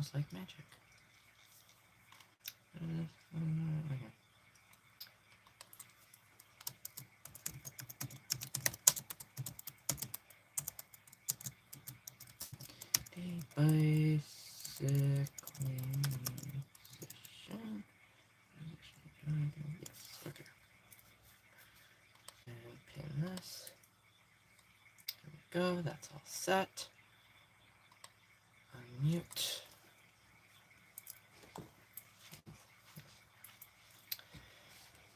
almost like magic. Okay. A basic musician. Yes, okay. And pin this. There we go, that's all set. Unmute.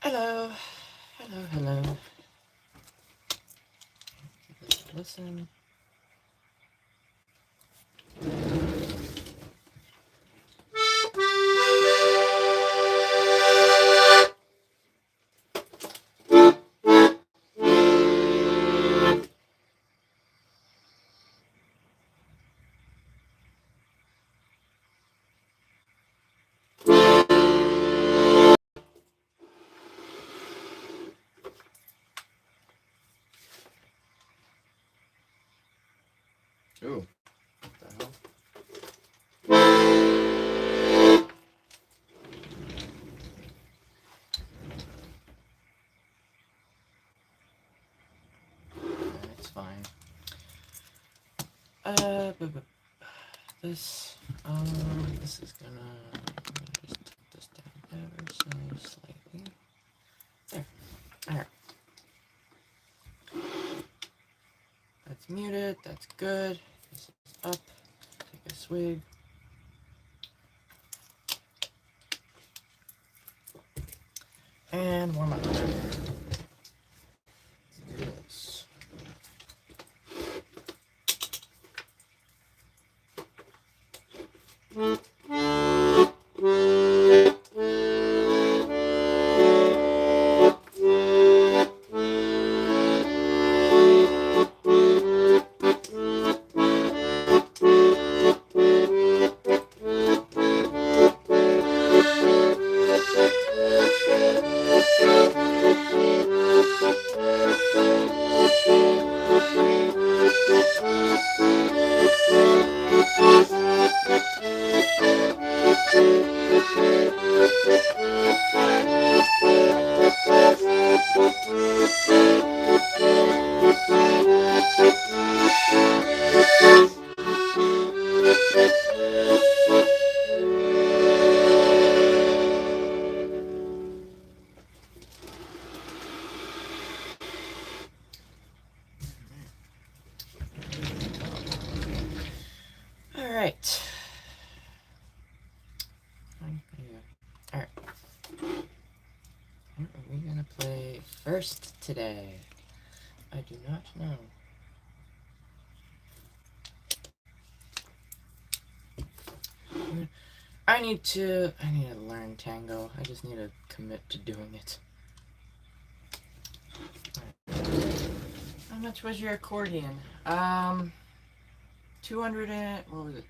Hello. Hello, hello. Listen. Ooh, what the hell? It's fine. This is gonna just take this down ever so slightly. There. Alright. That's muted, that's good. This is up. Take a swig. And warm up. Let's do this. Alright. Alright. What are we gonna play first today? I do not know. I need to learn tango. I just need to commit to doing it. Right. How much was your accordion? 200 and what was it?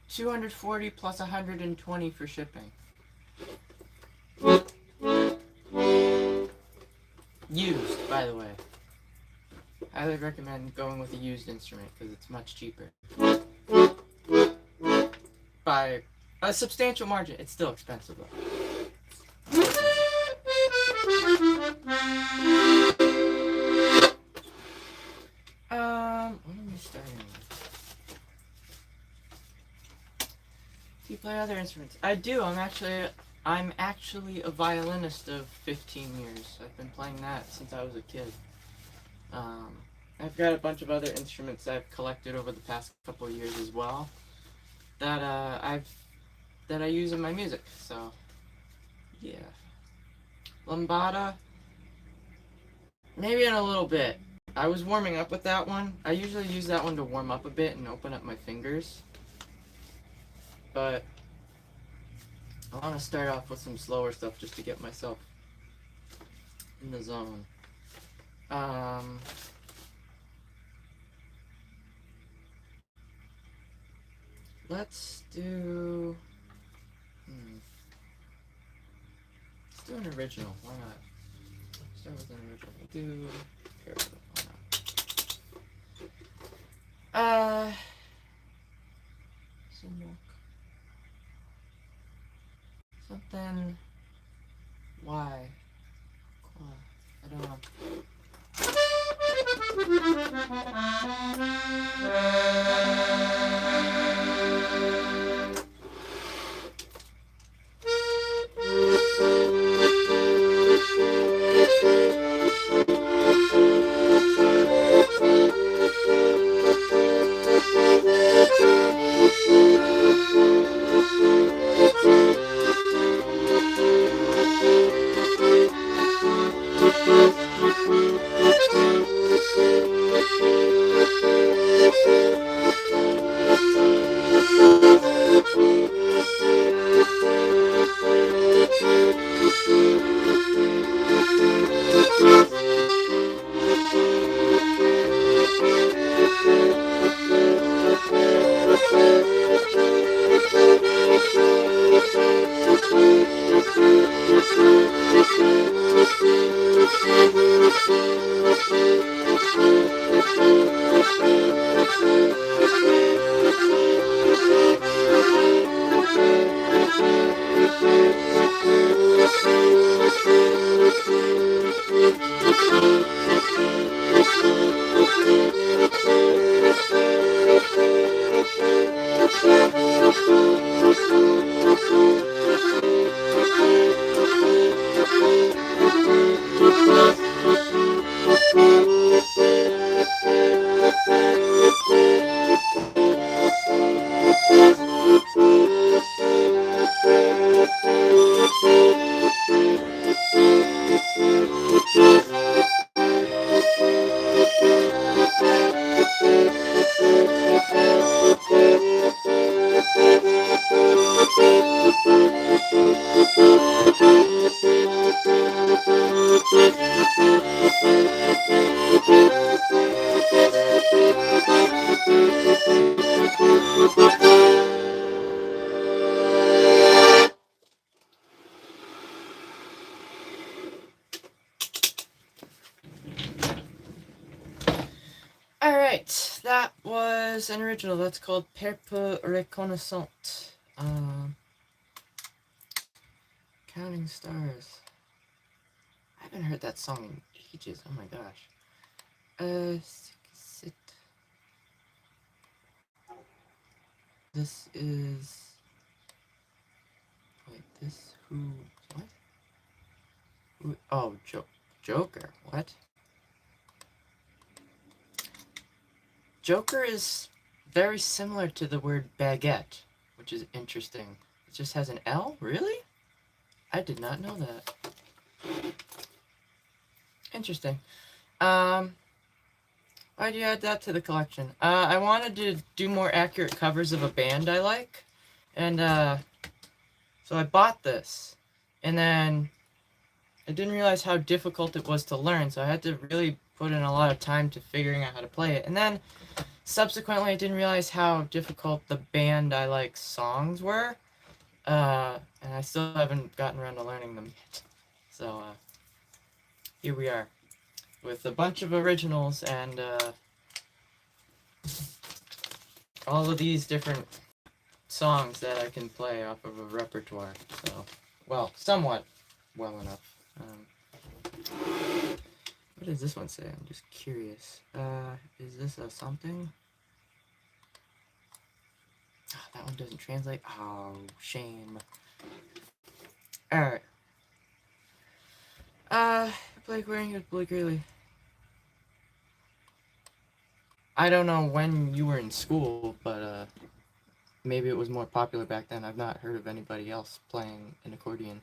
240 plus 120 for shipping. Used, by the way. Highly recommend going with a used instrument because it's much cheaper. By a substantial margin. It's still expensive though. What am I starting with? Do you play other instruments? I do. I'm actually a violinist of 15 years. I've been playing that since I was a kid. I've got a bunch of other instruments I've collected over the past couple of years as well that I use in my music. So yeah, lambada. Maybe in a little bit. I was warming up with that one. I usually use that one to warm up a bit and open up my fingers. But I want to start off with some slower stuff just to get myself in the zone. Let's do an original. Why not? Start with an original. Do paragraph. Why not? Some milk. then why? I don't know. Alright, that was an original. That's called Perpe Reconnaissant. Counting Stars. I haven't heard that song in ages. Oh my gosh. Sit. This is... Wait, this who... What? Who, oh, Joker. What? Joker is very similar to the word baguette, which is interesting. It just has an L? Really? I did not know that. Interesting. Why do you add that to the collection? I wanted to do more accurate covers of a band I like. And, so I bought this. And then I didn't realize how difficult it was to learn, so I had to really put in a lot of time to figuring out how to play it. And then, subsequently, I didn't realize how difficult the band I like songs were. And I still haven't gotten around to learning them yet. So, here we are. With a bunch of originals and, all of these different songs that I can play off of a repertoire. So, well, somewhat well enough. What does this one say? I'm just curious. Is this a something? Oh, that one doesn't translate. Oh, shame. Alright. Blake wearing it, Blake Greeley. I don't know when you were in school, but, maybe it was more popular back then. I've not heard of anybody else playing an accordion.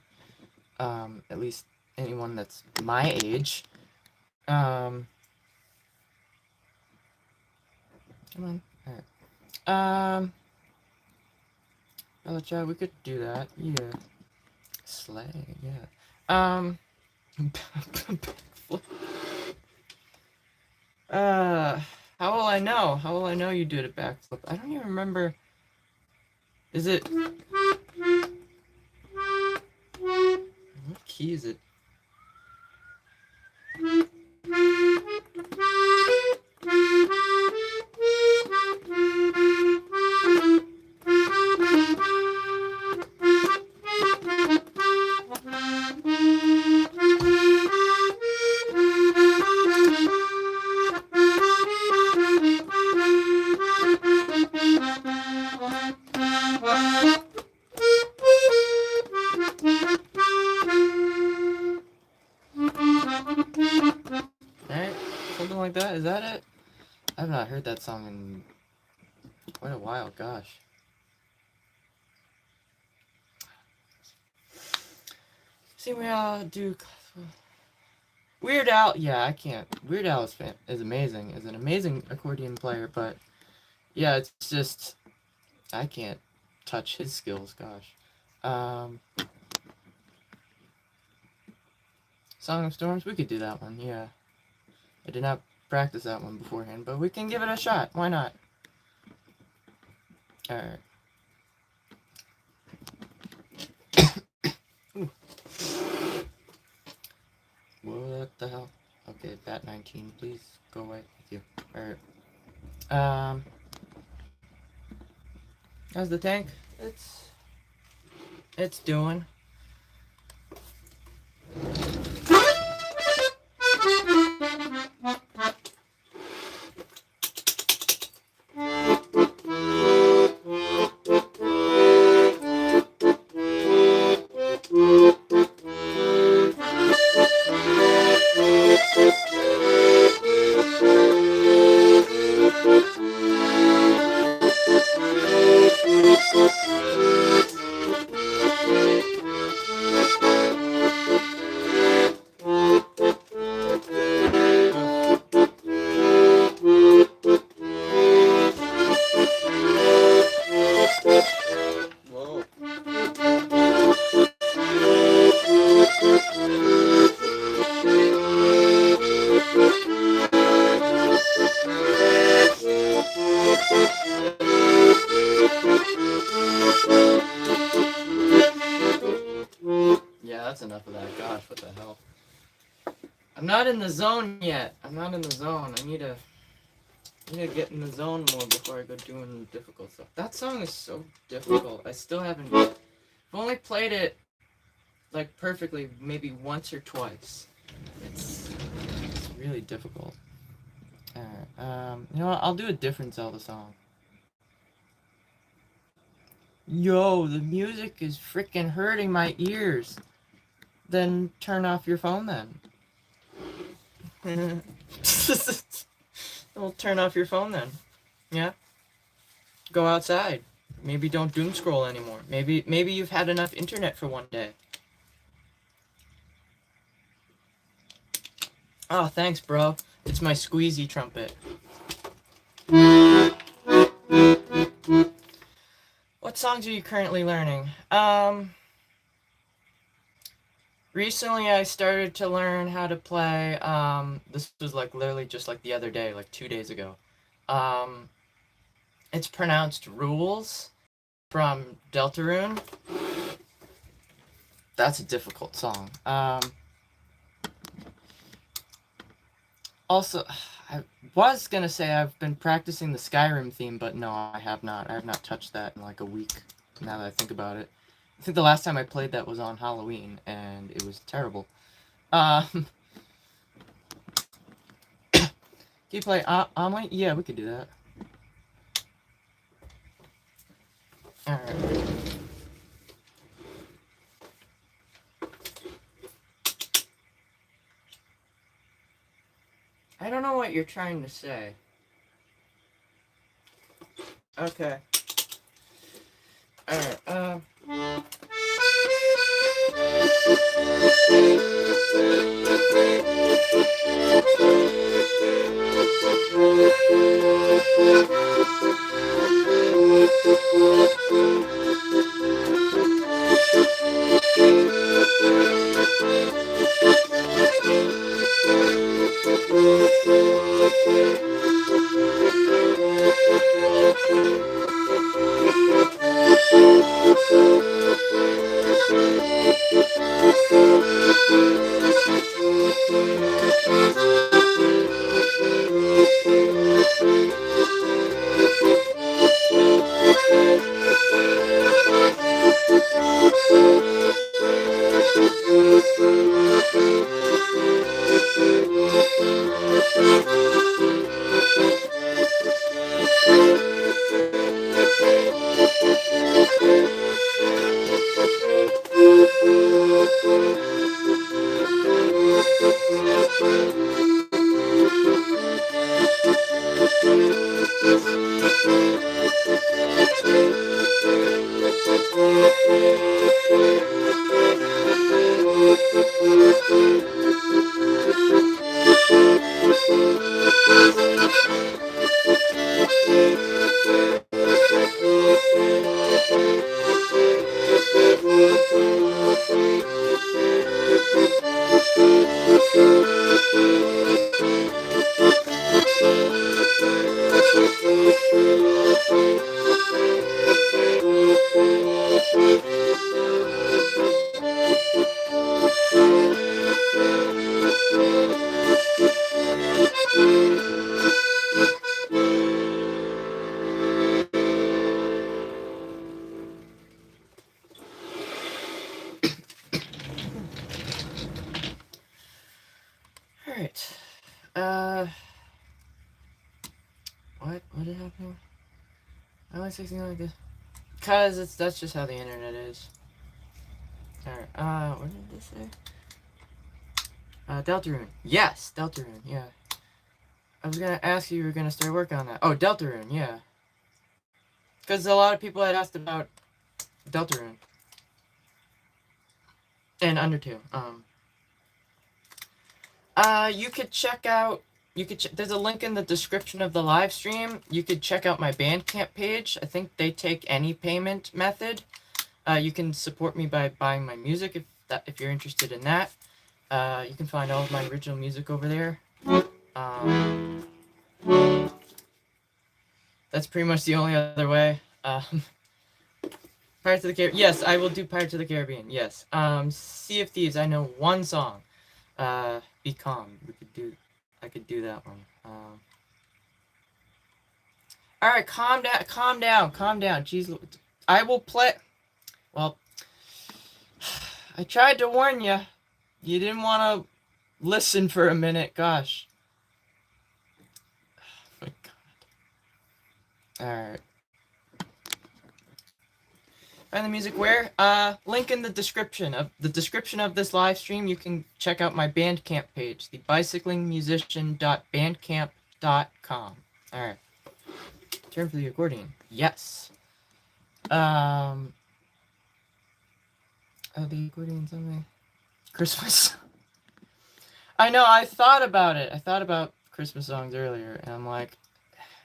At least anyone that's my age. Come on. Alright. Oh, chat, we could do that. Yeah. Slay, yeah. How will I know? How will I know you did a backflip? I don't even remember. Is it... What key is it? Is that it? I've not heard that song in quite a while, gosh. See, we all do... Weird Al, yeah, I can't. Weird Al is amazing, is an amazing accordion player, but yeah, it's just, I can't touch his skills, gosh. Song of Storms, we could do that one, yeah. I did not practice that one beforehand, but we can give it a shot, why not? Alright. What the hell? Okay, bat 19, please go away. Thank you. Alright. How's the tank? It's doing. That's enough of that. Gosh, what the hell? I'm not in the zone yet. I'm not in the zone. I need to get in the zone more before I go doing difficult stuff. That song is so difficult. I still haven't... I've only played it, like, perfectly maybe once or twice. It's really difficult. Alright, you know what? I'll do a different Zelda song. Yo, the music is freaking hurting my ears. Then turn off your phone then. Well, turn off your phone then. Yeah? Go outside. Maybe don't doom scroll anymore. Maybe you've had enough internet for one day. Oh, thanks, bro. It's my squeezy trumpet. What songs are you currently learning? Recently I started to learn how to play, this was like literally just like the other day, like 2 days ago. It's pronounced Rules from Deltarune. That's a difficult song. Also, I was gonna say I've been practicing the Skyrim theme, but no, I have not. I have not touched that in like a week, now that I think about it. I think the last time I played that was on Halloween, and it was terrible. Can you play Amelie? Yeah, we could do that. Alright. I don't know what you're trying to say. Okay. Alright, What? What is happening? I like something like this. Cause that's just how the internet is. Alright, what did this say? Deltarune. Yes, Deltarune, yeah. I was gonna ask you were gonna start working on that. Oh, Deltarune, yeah. Because a lot of people had asked about Deltarune. And Undertale. You could check out... there's a link in the description of the live stream. You could check out my Bandcamp page. I think they take any payment method. You can support me by buying my music if you're interested in that. You can find all of my original music over there. That's pretty much the only other way. Pirates of the Caribbean. Yes, I will do Pirates of the Caribbean. Yes. Sea of Thieves. I know one song. Be Calm. I could do that one. All right, calm down. Calm down. Calm down. Jeez, I will play. Well, I tried to warn you. You didn't want to listen for a minute. Gosh. Oh my God. All right. Find the music where? Link in the description of this live stream. You can check out my Bandcamp page, the bicyclingmusician.bandcamp.com. All right. Turn for the accordion. Yes. Oh, the accordion something. Christmas. I know. I thought about it. I thought about Christmas songs earlier, and I'm like,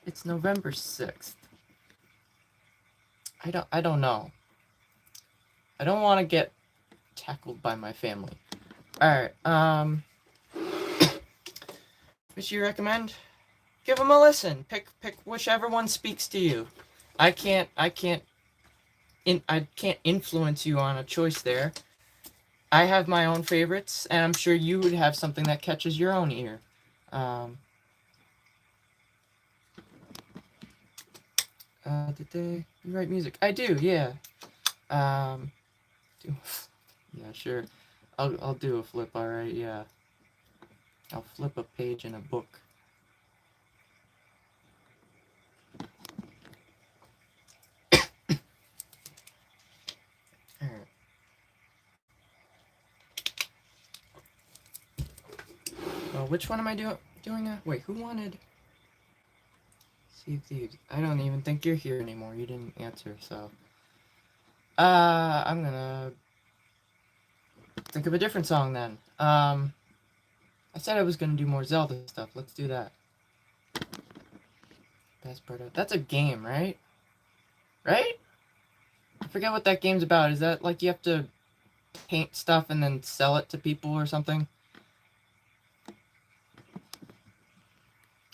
it's November 6th. I don't know. I don't want to get tackled by my family. Alright, which you recommend? Give them a listen. Pick whichever one speaks to you. I can't influence you on a choice there. I have my own favorites, and I'm sure you would have something that catches your own ear. Did they write music? I do, yeah. Yeah, sure. I'll do a flip, alright, yeah. I'll flip a page in a book. Alright. Well, which one am I doing? Wait, who wanted Sea of Thieves? I don't even think you're here anymore. You didn't answer, so. I'm gonna think of a different song then. I said I was gonna do more Zelda stuff. Let's do that. Best part of that's a game, right? Right? I forget what that game's about. Is that like you have to paint stuff and then sell it to people or something?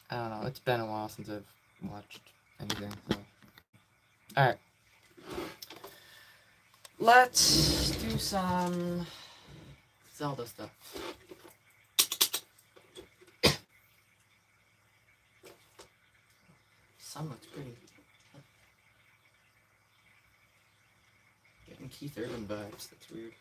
I don't know. It's been a while since I've watched anything. So. Alright. Let's do some Zelda stuff. Sun looks pretty. Getting Keith Urban vibes. That's weird.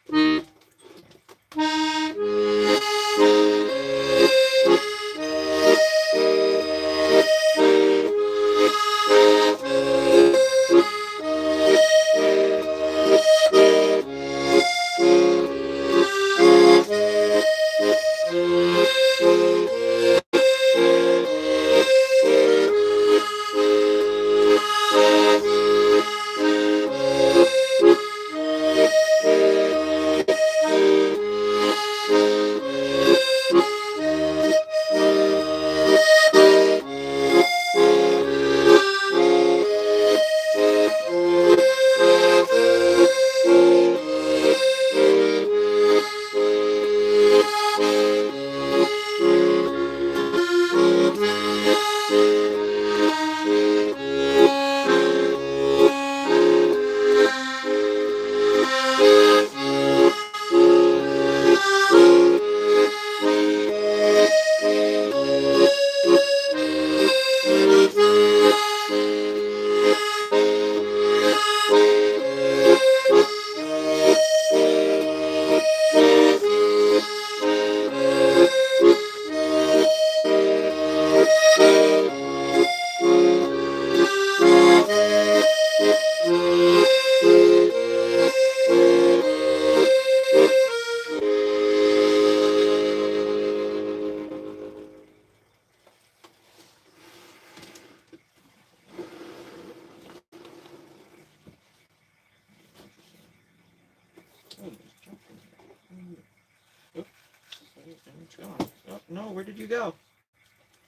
Oh, where did you go?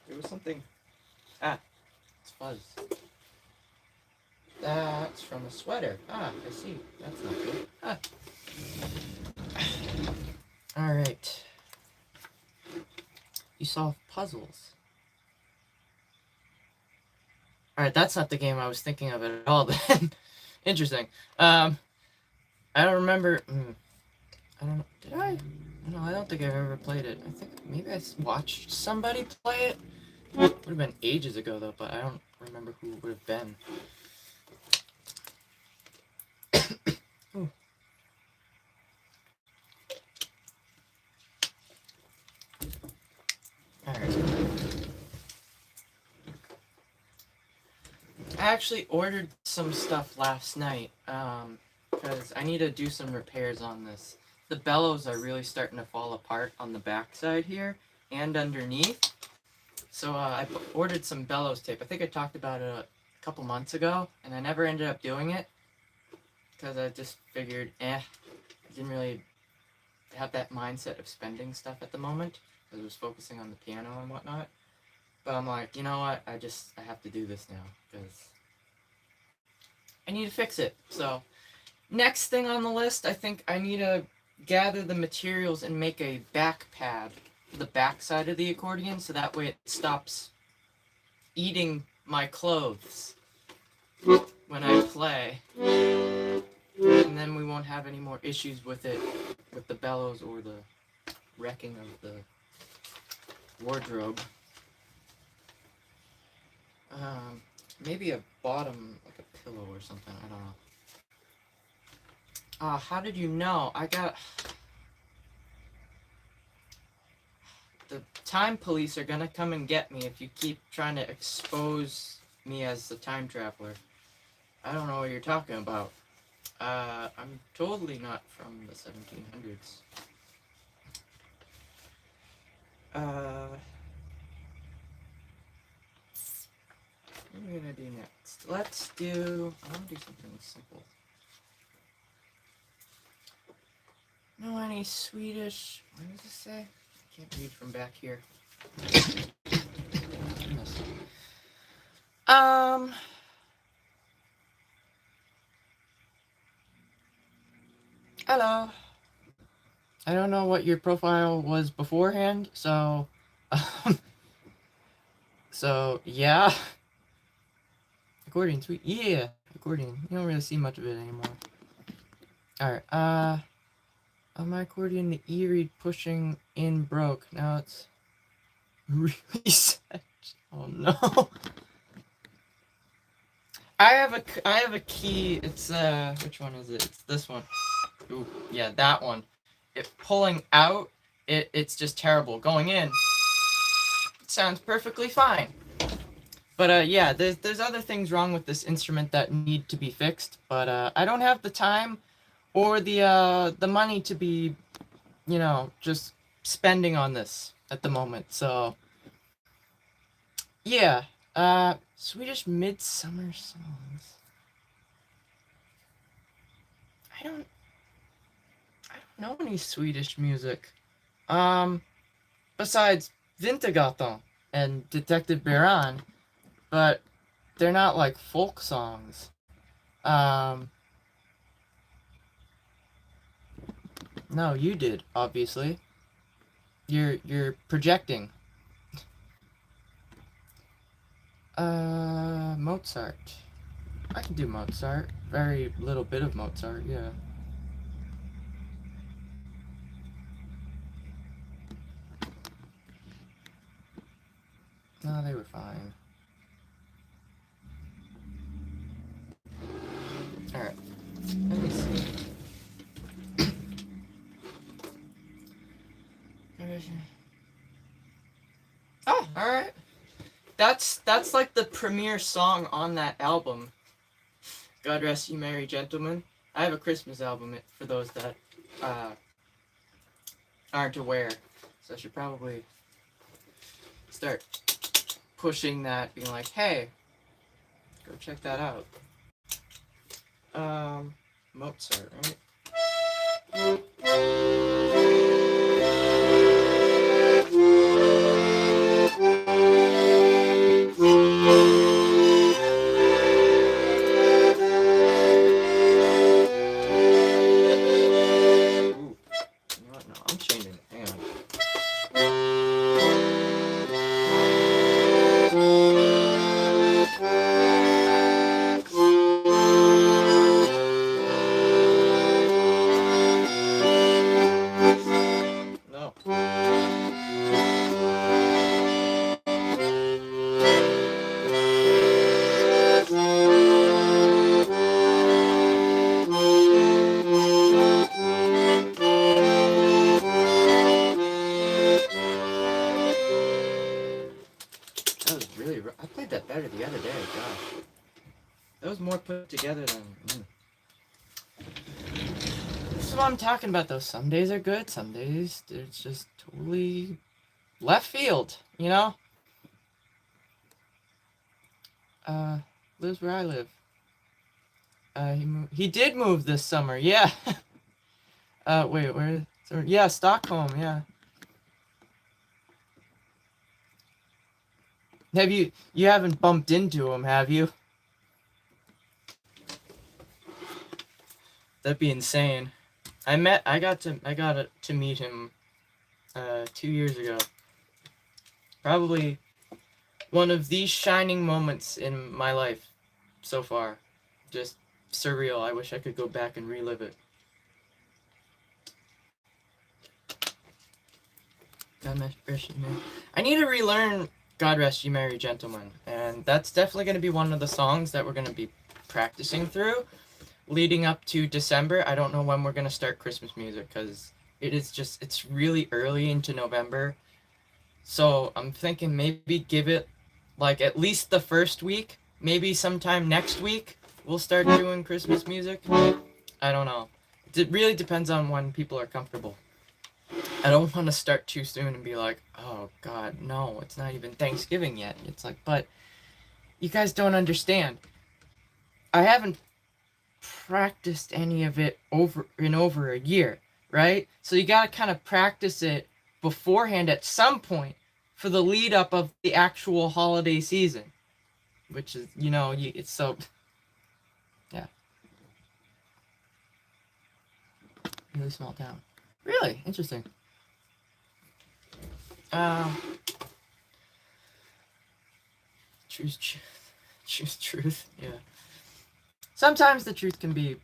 There was something. Ah, it's fuzz. That's from a sweater. Ah, I see. That's not good. Ah. Alright. You solve puzzles. Alright, that's not the game I was thinking of at all then. Interesting. I don't remember. I don't know. Did I? No, I don't think I've ever played it. I think maybe I watched somebody play it. It would have been ages ago though, but I don't remember who it would have been. Alright. I actually ordered some stuff last night, because I need to do some repairs on this. The bellows are really starting to fall apart on the backside here and underneath. So I ordered some bellows tape. I think I talked about it a couple months ago, and I never ended up doing it because I just figured, I didn't really have that mindset of spending stuff at the moment. I was focusing on the piano and whatnot. But I'm like, you know what? I have to do this now because I need to fix it. So next thing on the list, I think I need to gather the materials and make a back pad for the back side of the accordion so that way it stops eating my clothes when I play. And then we won't have any more issues with it, with the bellows or the wrecking of the wardrobe. Maybe a bottom, like a pillow or something, I don't know. How did you know? The time police are gonna come and get me if you keep trying to expose me as the time traveler. I don't know what you're talking about. I'm totally not from the 1700s. What are we gonna do next? I want to do something simple. No, any Swedish, what does it say? I can't read from back here. Hello. I don't know what your profile was beforehand, so, yeah. Accordion, sweet. Yeah, accordion. You don't really see much of it anymore. Alright, on my accordion, the E reed pushing in broke. Now it's really set. Oh no. I have a key. It's which one is it? It's this one. Ooh, yeah, that one. It pulling out, it's just terrible. Going in, it sounds perfectly fine. But yeah, there's other things wrong with this instrument that need to be fixed. But I don't have the time or the money to be, just spending on this at the moment. So yeah, Swedish midsummer songs. I don't know any Swedish music. Besides Vintergatan and Detective Biran, but they're not like folk songs. No, you did, obviously. You're projecting. Mozart. I can do Mozart. Very little bit of Mozart, yeah. No, they were fine. Alright. Let me see. Oh, alright. That's like the premiere song on that album. God Rest You Merry Gentlemen. I have a Christmas album for those that aren't aware. So I should probably start pushing that, being like, hey, go check that out. Mozart, right? gosh. That was more put together than... This is what I'm talking about, though. Some days are good, some days it's just totally left field, you know? Lives where I live. He did move this summer, yeah. Wait, where? Yeah, Stockholm, yeah. You haven't bumped into him, have you? That'd be insane. I got to meet him 2 years ago. Probably one of the shining moments in my life so far. Just surreal. I wish I could go back and relive it. I need to relearn God Rest Ye Merry Gentlemen, and that's definitely going to be one of the songs that we're going to be practicing through leading up to December. I don't know when we're going to start Christmas music, because it's really early into November. So I'm thinking maybe give it like at least the first week, maybe sometime next week we'll start doing Christmas music. I don't know. It really depends on when people are comfortable. I don't want to start too soon and be like, oh God, no, it's not even Thanksgiving yet. It's like, but you guys don't understand. I haven't practiced any of it over a year, right? So you got to kind of practice it beforehand at some point for the lead up of the actual holiday season, which is, it's so, yeah. Really small town. Really? Interesting. Choose truth. Yeah. Sometimes the truth can be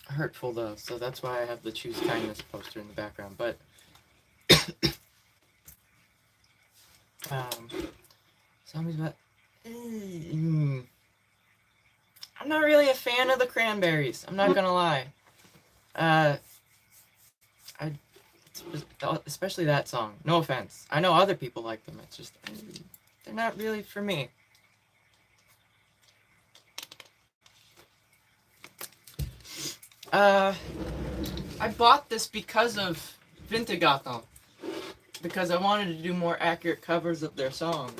hurtful, though, so that's why I have the choose kindness poster in the background. But zombies, but I'm not really a fan of the Cranberries. I'm not gonna lie. Especially that song. No offense. I know other people like them. It's just they're not really for me. I bought this because of Vintegato. Because I wanted to do more accurate covers of their songs.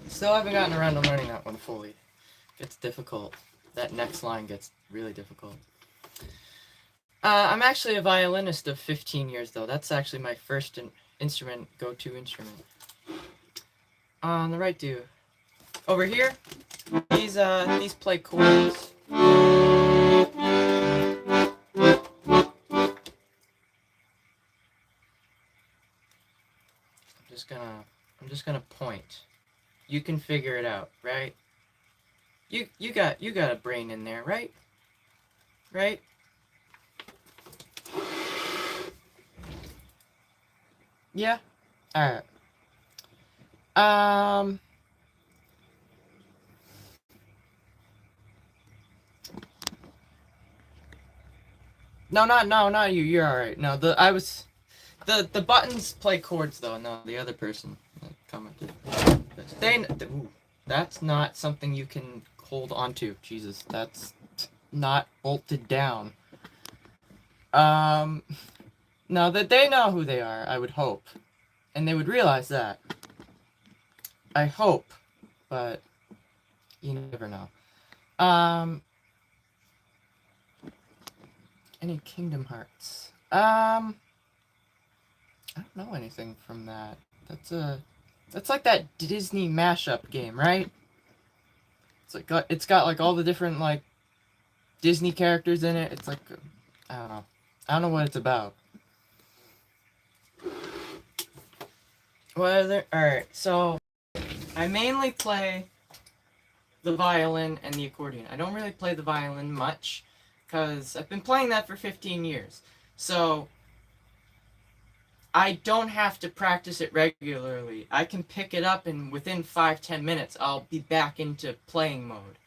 Still haven't gotten around to learning that one fully. It gets difficult. That next line gets really difficult. I'm actually a violinist of 15 years, though. That's actually my first go-to instrument. On the right, do. Over here, these play chords. I'm just gonna point. You can figure it out, right? You got a brain in there, right? Right? Yeah? Alright. No, not you. You're alright. No, the buttons play chords, though. No, the other person commented. That's not something you can hold on to. Jesus, that's not bolted down. No, that they know who they are, I would hope. And they would realize that. I hope, but you never know. Any Kingdom Hearts? I don't know anything from that. That's like that Disney mashup game, right? It's got like all the different like Disney characters in it. It's like I don't know. I don't know what it's about. Alright, so I mainly play the violin and the accordion. I don't really play the violin much because I've been playing that for 15 years. So I don't have to practice it regularly. I can pick it up and within 5-10 minutes I'll be back into playing mode.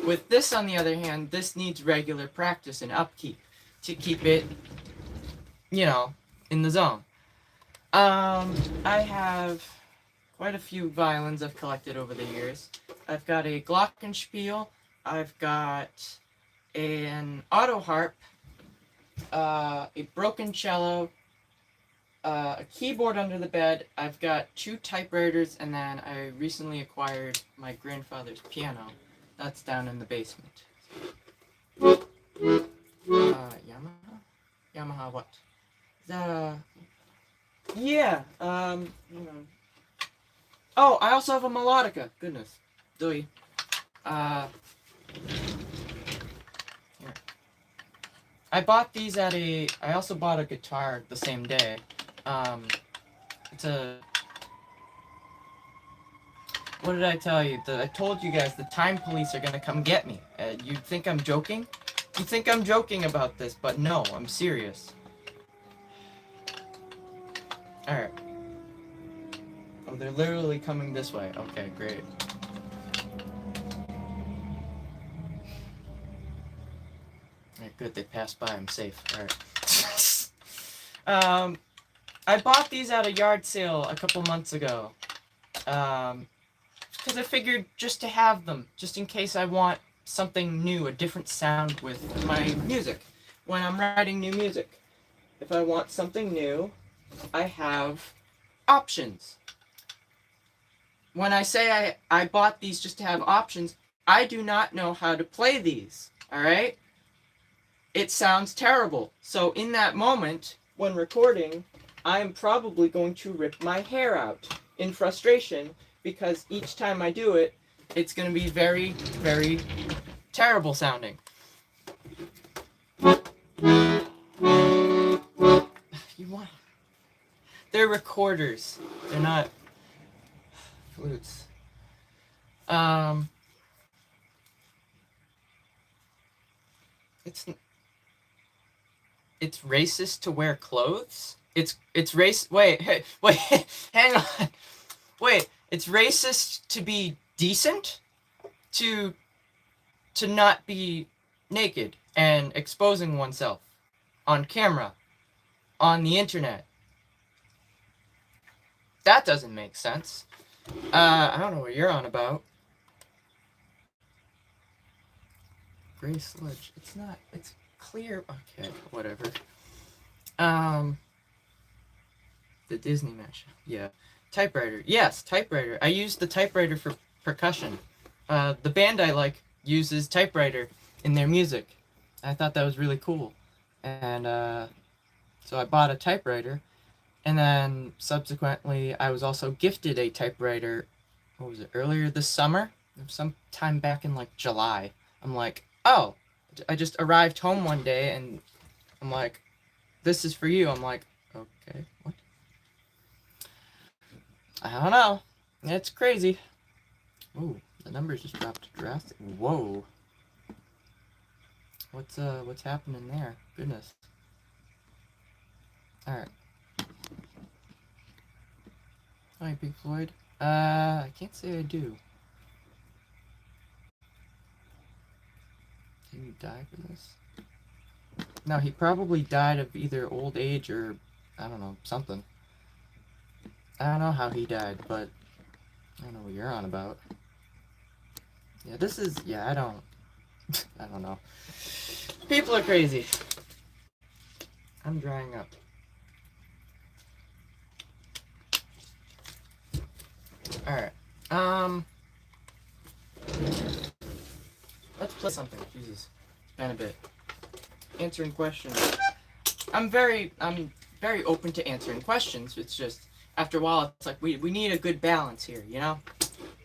With this, on the other hand, this needs regular practice and upkeep to keep it, you know, in the zone. I have quite a few violins I've collected over the years. I've got a glockenspiel, I've got an auto harp, a broken cello, a keyboard under the bed, I've got 2 typewriters, and then I recently acquired my grandfather's piano. That's down in the basement. Yamaha? Yamaha what? Is that a... Yeah, hang on. Oh, I also have a melodica. Goodness. Here. I bought these at a... I also bought a guitar the same day. It's a... What did I tell you? I told you guys the time police are gonna come get me. You think I'm joking? You think I'm joking about this, but no, I'm serious. Alright. Oh, they're literally coming this way. Okay, great. Alright, good, they passed by, I'm safe. Alright. I bought these at a yard sale a couple months ago. Because I figured just to have them, just in case I want something new, a different sound with my music, when I'm writing new music. If I want something new, I have options. When I say I bought these just to have options, I do not know how to play these, alright? It sounds terrible. So in that moment, when recording, I'm probably going to rip my hair out in frustration, because each time I do it, it's going to be very, very terrible sounding. You want... They're recorders. They're not flutes. It's racist to wear clothes? It's wait, hang on. Wait, it's racist to be decent? To not be naked and exposing oneself on camera, on the internet. That doesn't make sense. I don't know what you're on about. Gray sludge. It's not, it's clear. Okay, whatever. The Disney match. Yeah. Typewriter. Yes, typewriter. I use the typewriter for percussion. The band I like uses typewriter in their music. I thought that was really cool. And so I bought a typewriter. And then subsequently, I was also gifted a typewriter, what was it, earlier this summer? Sometime back in like July. I'm like, oh, I just arrived home one day and I'm like, this is for you. I'm like, okay, what? I don't know. It's crazy. Ooh, the numbers just dropped drastic. Whoa. What's happening there? Goodness. Alright. Hi, Pink Floyd. I can't say I do. Did he die for this? No, he probably died of either old age or, I don't know, something. I don't know how he died, but I don't know what you're on about. Yeah, this is, yeah, I don't know. People are crazy. I'm drying up. Alright. Let's play something. Jesus, it's been a bit. Answering questions. I'm very open to answering questions. It's just after a while, it's like we need a good balance here. You know,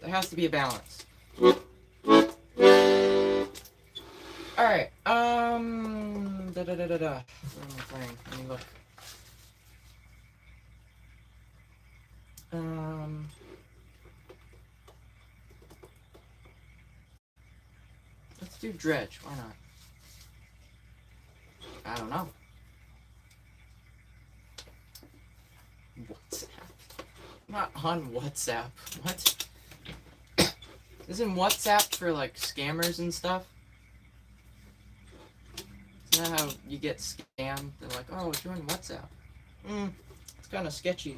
there has to be a balance. All right. Da da da da da. What am I playing? Let me look. Let's do Dredge. Why not? I don't know. WhatsApp. I'm not on WhatsApp. What? Isn't WhatsApp for like scammers and stuff? Isn't that how you get scammed? They're like, oh, join WhatsApp. It's kind of sketchy.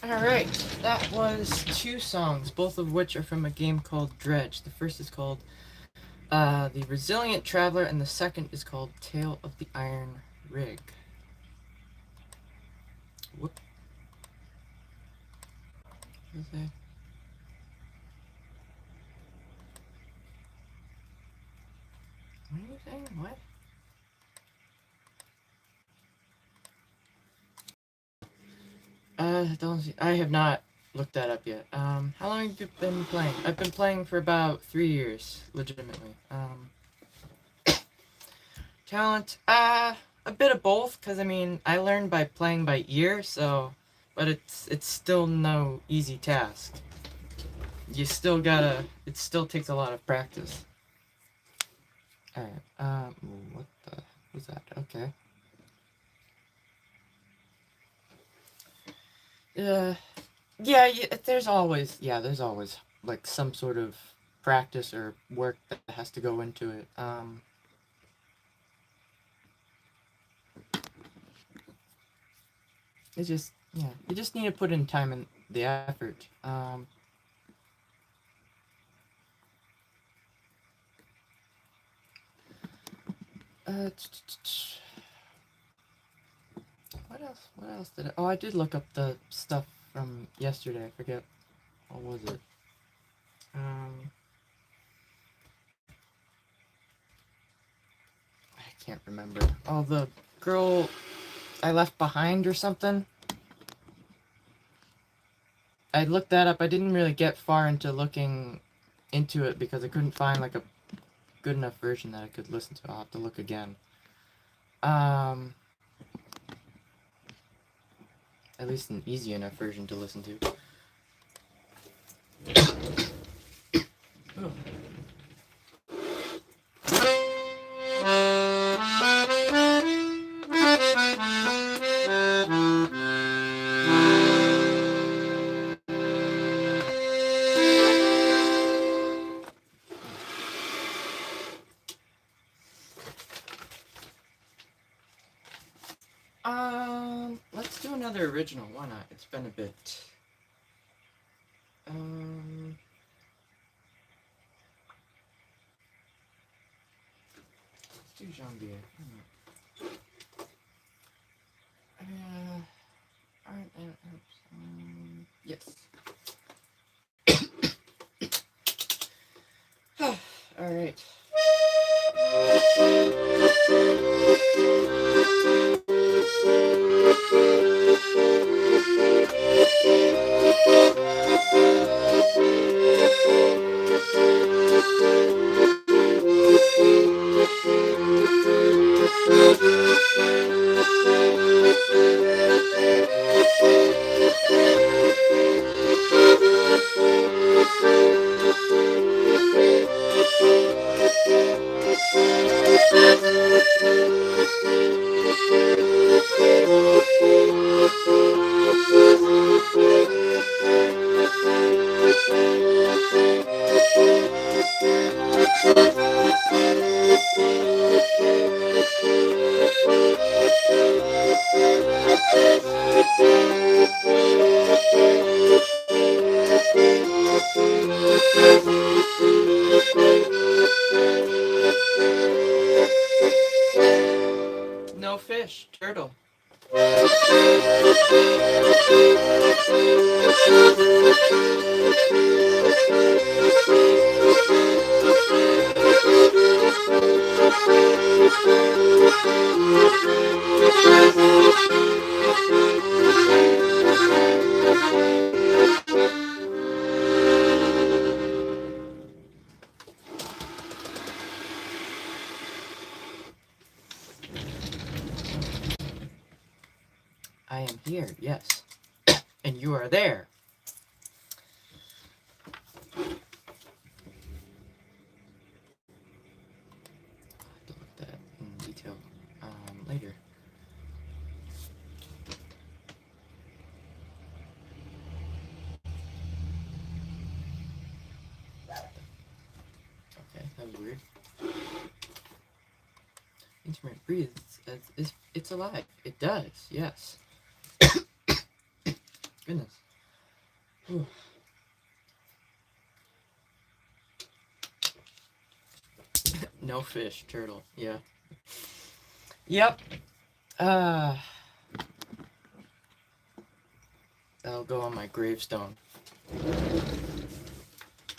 Alright, that was 2 songs, both of which are from a game called Dredge. The first is called The Resilient Traveler, and the second is called Tale of the Iron Rig. Whoop. What is that? What are you saying? What? I have not looked that up yet. How long have you been playing? I've been playing for about 3 years, legitimately. Talent, a bit of both, because I mean, I learned by playing by ear, so, but it's still no easy task. You still gotta, it still takes a lot of practice. Alright, what the was that? Okay. Yeah, there's always like some sort of practice or work that has to go into it. It's just, yeah, you just need to put in time and the effort. What else did I... Oh, I did look up the stuff from yesterday. I forget. What was it? I can't remember. Oh, the girl I left behind or something? I looked that up. I didn't really get far into looking into it because I couldn't find like a good enough version that I could listen to. I'll have to look again. At least an easy enough version to listen to. Oh. Let's do another original. Why not? It's been a bit. Let's do Zombie. Yes. All right. No fish, turtle. I am here, yes. And you are there. I'll have to look at that in detail later. Okay, that was weird. Instrument breathes. It's alive. It does, yes. Goodness. Whew. No fish, turtle. Yeah. Yep. That'll go on my gravestone.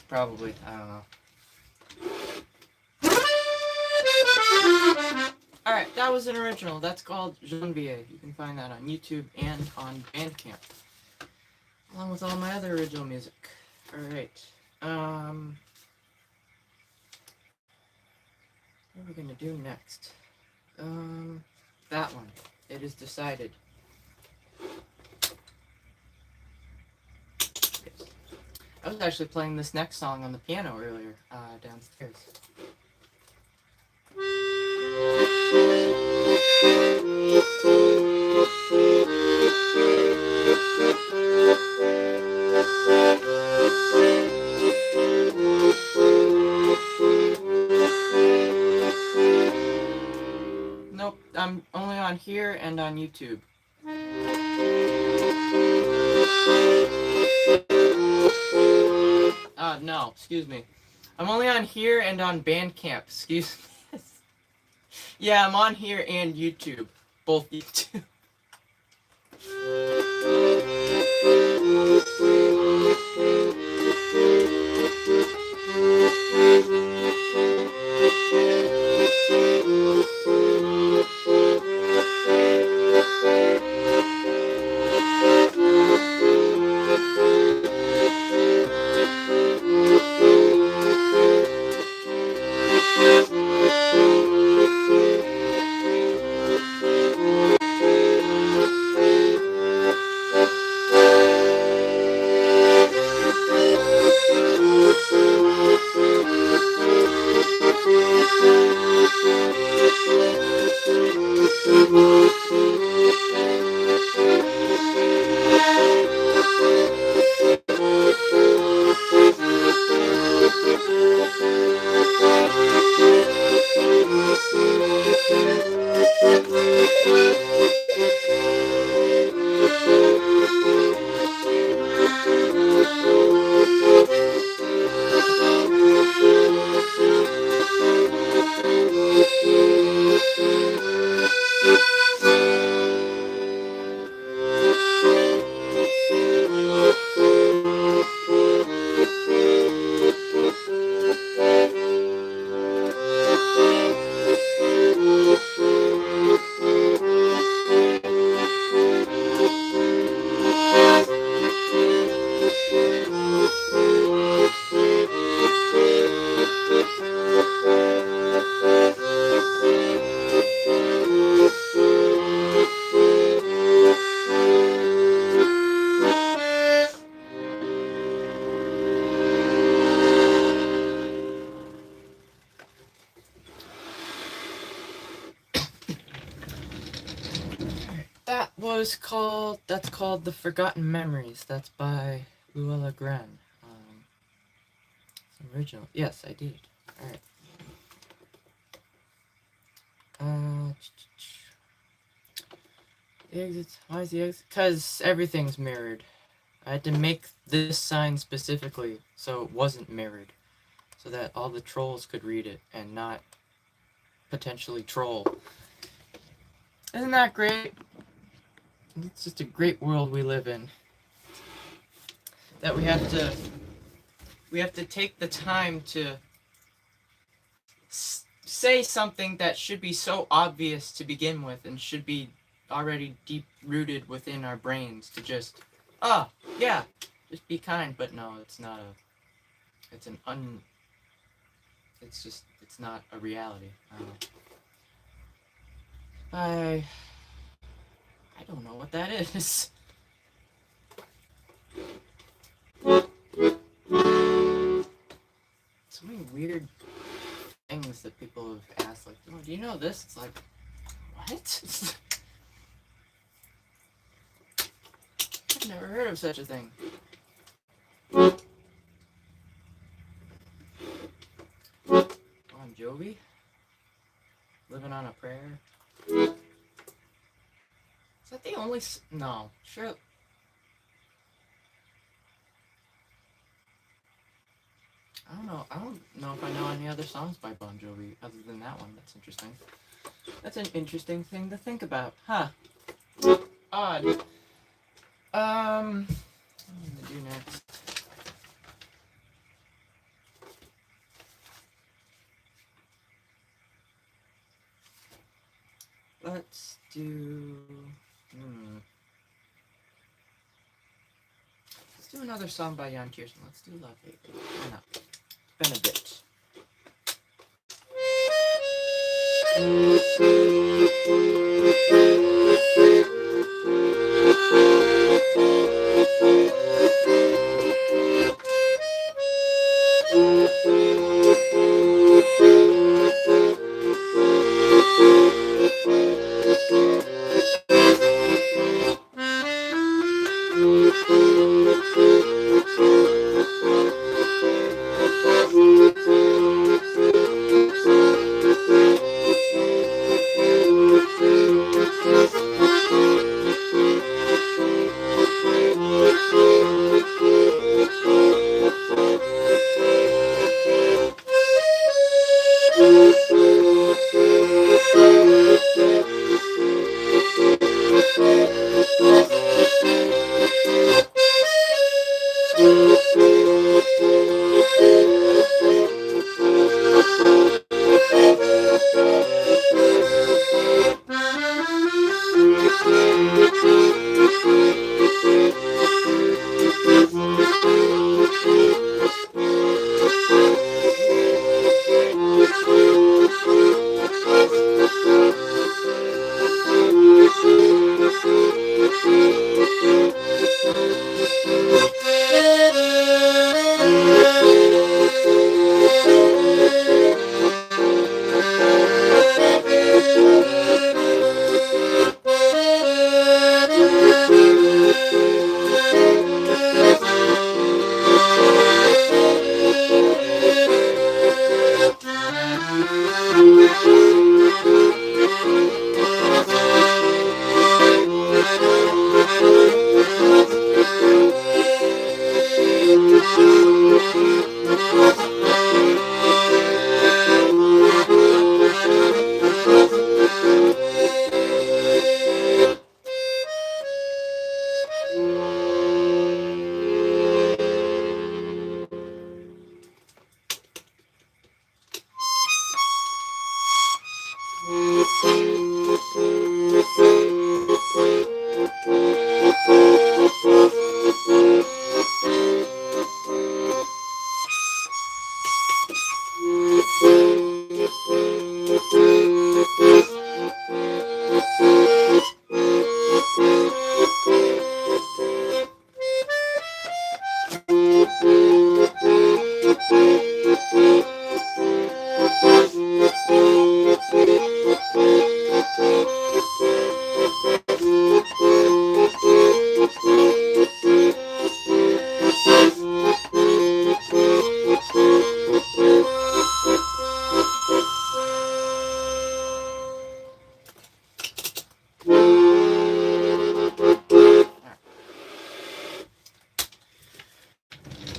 Probably. I don't know. Alright, that was an original. That's called Janvier. You can find that on YouTube and on Bandcamp. Along with all my other original music. Alright. What are we gonna do next? That one. It is decided. Yes. I was actually playing this next song on the piano earlier, downstairs. Nope, I'm only on here and on YouTube. No, excuse me. I'm only on here and on Bandcamp, excuse me. Yeah, I'm on here and YouTube. Both YouTube. That's called The Forgotten Memories. That's by Luella Gren. It's original. Yes, I did. Alright. The exits. Why is the exit? Because everything's mirrored. I had to make this sign specifically so it wasn't mirrored. So that all the trolls could read it and not potentially troll. Isn't that great? It's just a great world we live in. That we have to take the time to say something that should be so obvious to begin with and should be already deep rooted within our brains to just, yeah, just be kind. But no, it's not it's not a reality. I don't know what that is. So many weird things that people have asked, like, oh, do you know this? It's like, what? I've never heard of such a thing. Bon Jovi? Living on a Prayer? Is that the only... No, sure. I don't know if I know any other songs by Bon Jovi other than that one. That's interesting. That's an interesting thing to think about. Huh. Odd. What am I gonna do next? Let's do... Let's do another song by Jan Tiersen. Let's do Love Hate. Why not? Been a bit.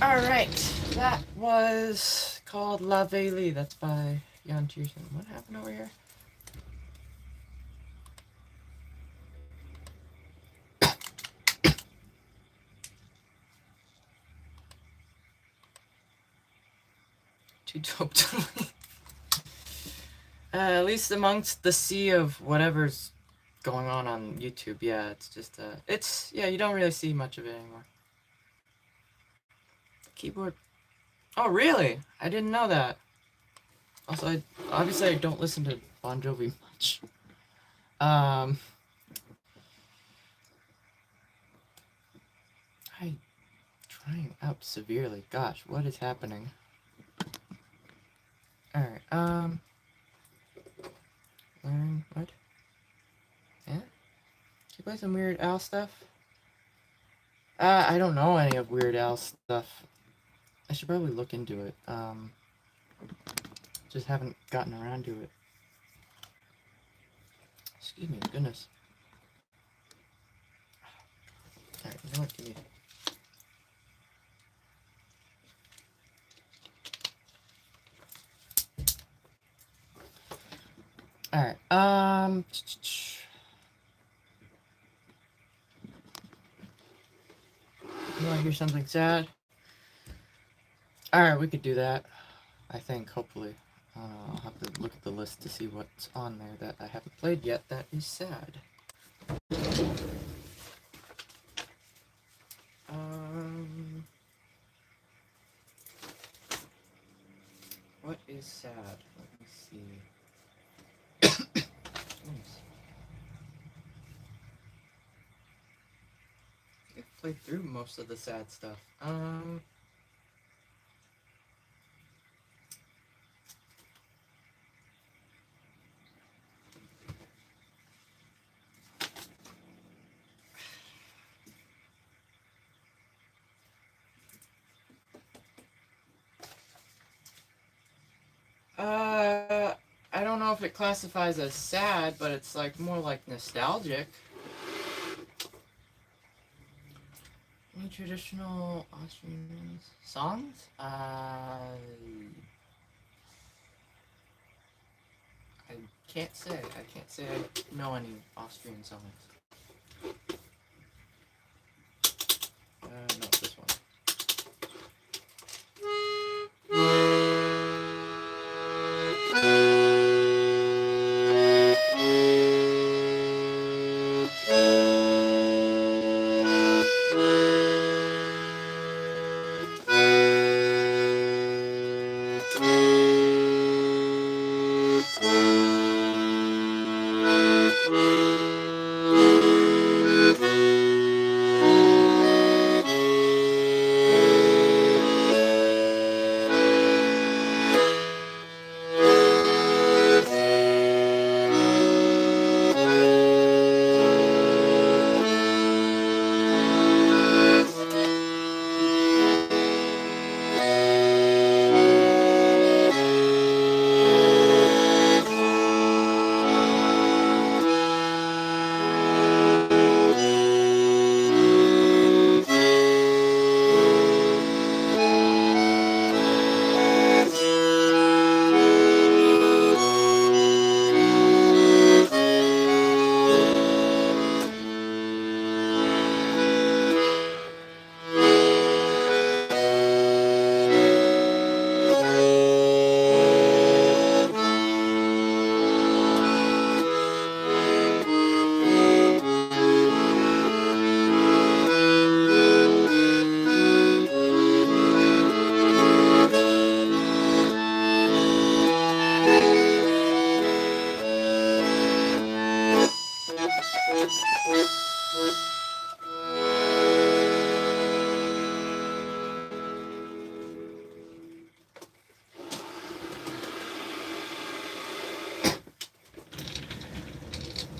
Alright, that was called La Veille. That's by Jan Tiersen. What happened over here? Too dope to leave. At least amongst the sea of whatever's going on YouTube, yeah, it's just, yeah, you don't really see much of it anymore. Keyboard. Oh, really? I didn't know that. Also, obviously I don't listen to Bon Jovi much. I'm trying out severely. Gosh, what is happening? Alright, learn, what? Yeah? Can you play some Weird Al stuff? I don't know any of Weird Al stuff. I should probably look into it. Just haven't gotten around to it. Excuse me, goodness. Alright, you know what, give me... Alright, you wanna hear something sad? Alright, we could do that. I think, hopefully. I'll have to look at the list to see what's on there that I haven't played yet that is sad. What is sad? Let me see. I've played through most of the sad stuff. I don't know if it classifies as sad, but it's like more like nostalgic. Any traditional Austrian songs? I can't say. I can't say I know any Austrian songs. No, this one.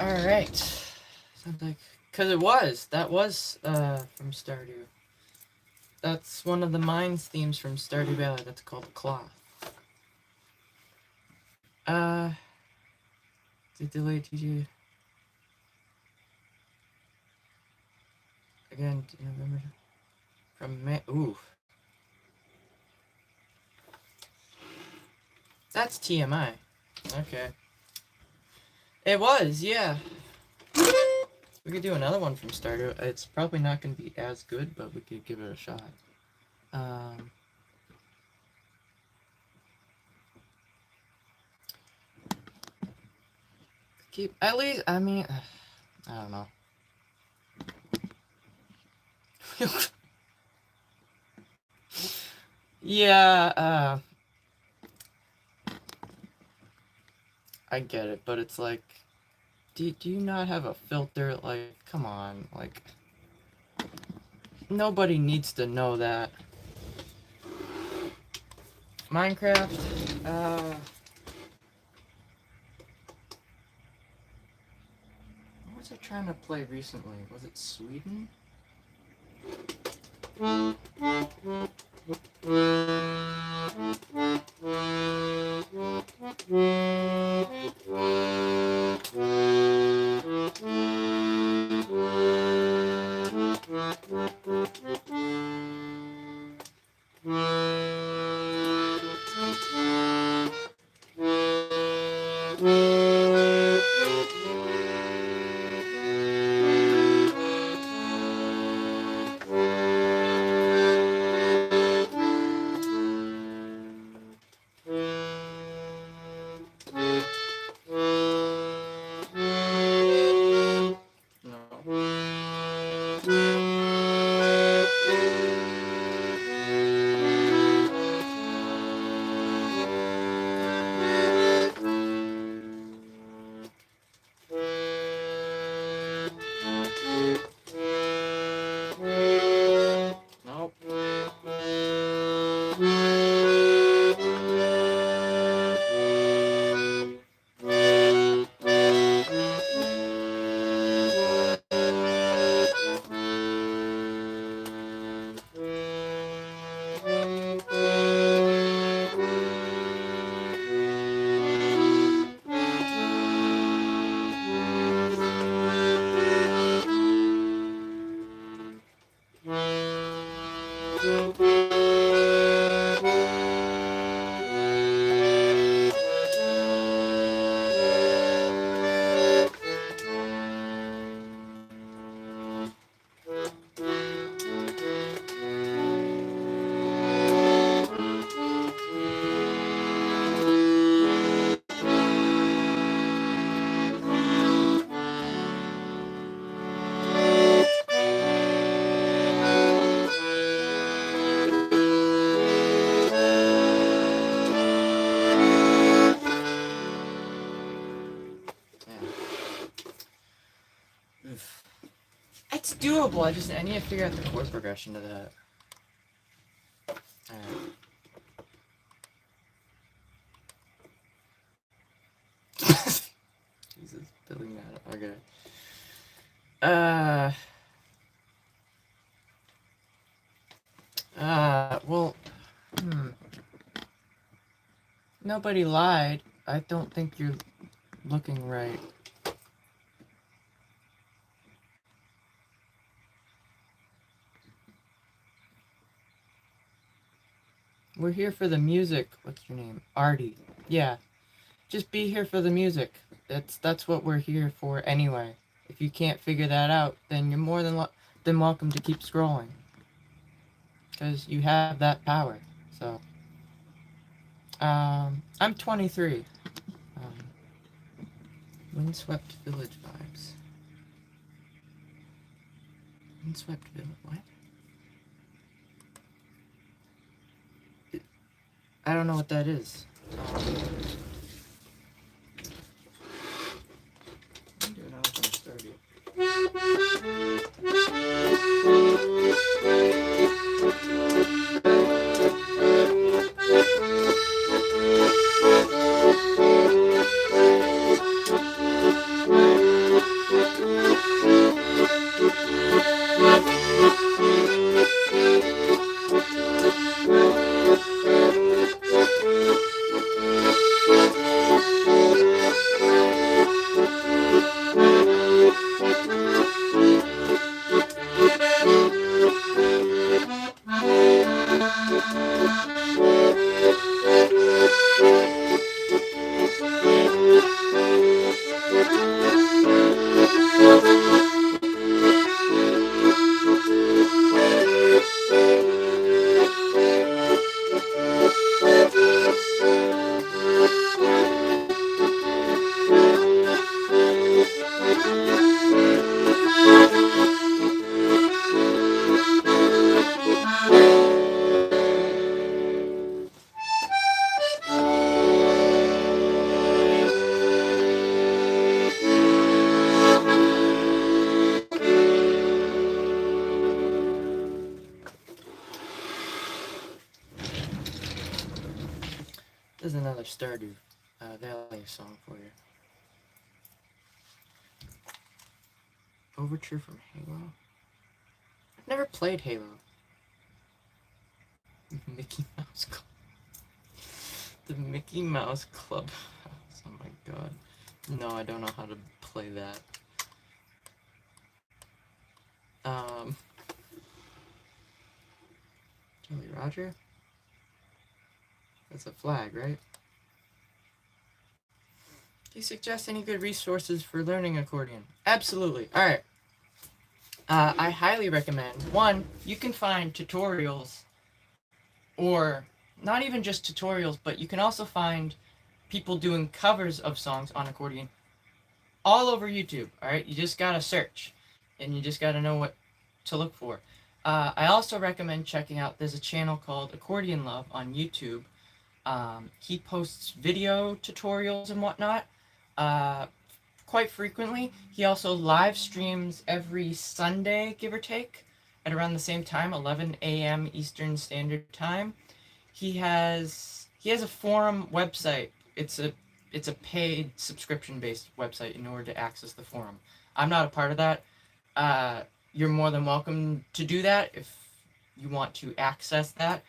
Alright. Sounds like... Because that was from Stardew. That's one of the mines themes from Stardew Valley. That's called Cloth. Did delay TJ again in November from May. Ooh. That's TMI. Okay. It was, yeah. We could do another one from Stardew. It's probably not going to be as good, but we could give it a shot. Keep, at least, I mean, I don't know. Yeah, I get it, but it's like, do you not have a filter? Like, come on, like, nobody needs to know that. Minecraft, what was I trying to play recently? Was it Sweden? It's doable, I need to figure out the chord progression to that. Alright. Jesus, filling that up. Okay. Well, nobody lied. I don't think you're looking right. We're here for the music. What's your name? Artie. Yeah. Just be here for the music. That's what we're here for anyway. If you can't figure that out, then you're more than welcome to keep scrolling. Because you have that power. So, I'm 23. Windswept Village vibes. Windswept Village, what? I don't know what that is. I'm doing out from Stardew. There's another Stardew Valley song for you. Overture from Halo? I've never played Halo. Mickey Mouse Club. The Mickey Mouse Club. Oh my god. No, I don't know how to play that. Jolly Roger? That's a flag, right? Do you suggest any good resources for learning accordion? Absolutely. Alright. I highly recommend, one, you can find tutorials, or not even just tutorials, but you can also find people doing covers of songs on accordion all over YouTube, alright? You just gotta search, and you just gotta know what to look for. I also recommend checking out, there's a channel called Accordion Love on YouTube. He posts video tutorials and whatnot quite frequently. He also live streams every Sunday, give or take, at around the same time, 11 a.m. Eastern Standard Time. He has a forum website. It's a paid subscription-based website in order to access the forum. I'm not a part of that. You're more than welcome to do that if you want to access that.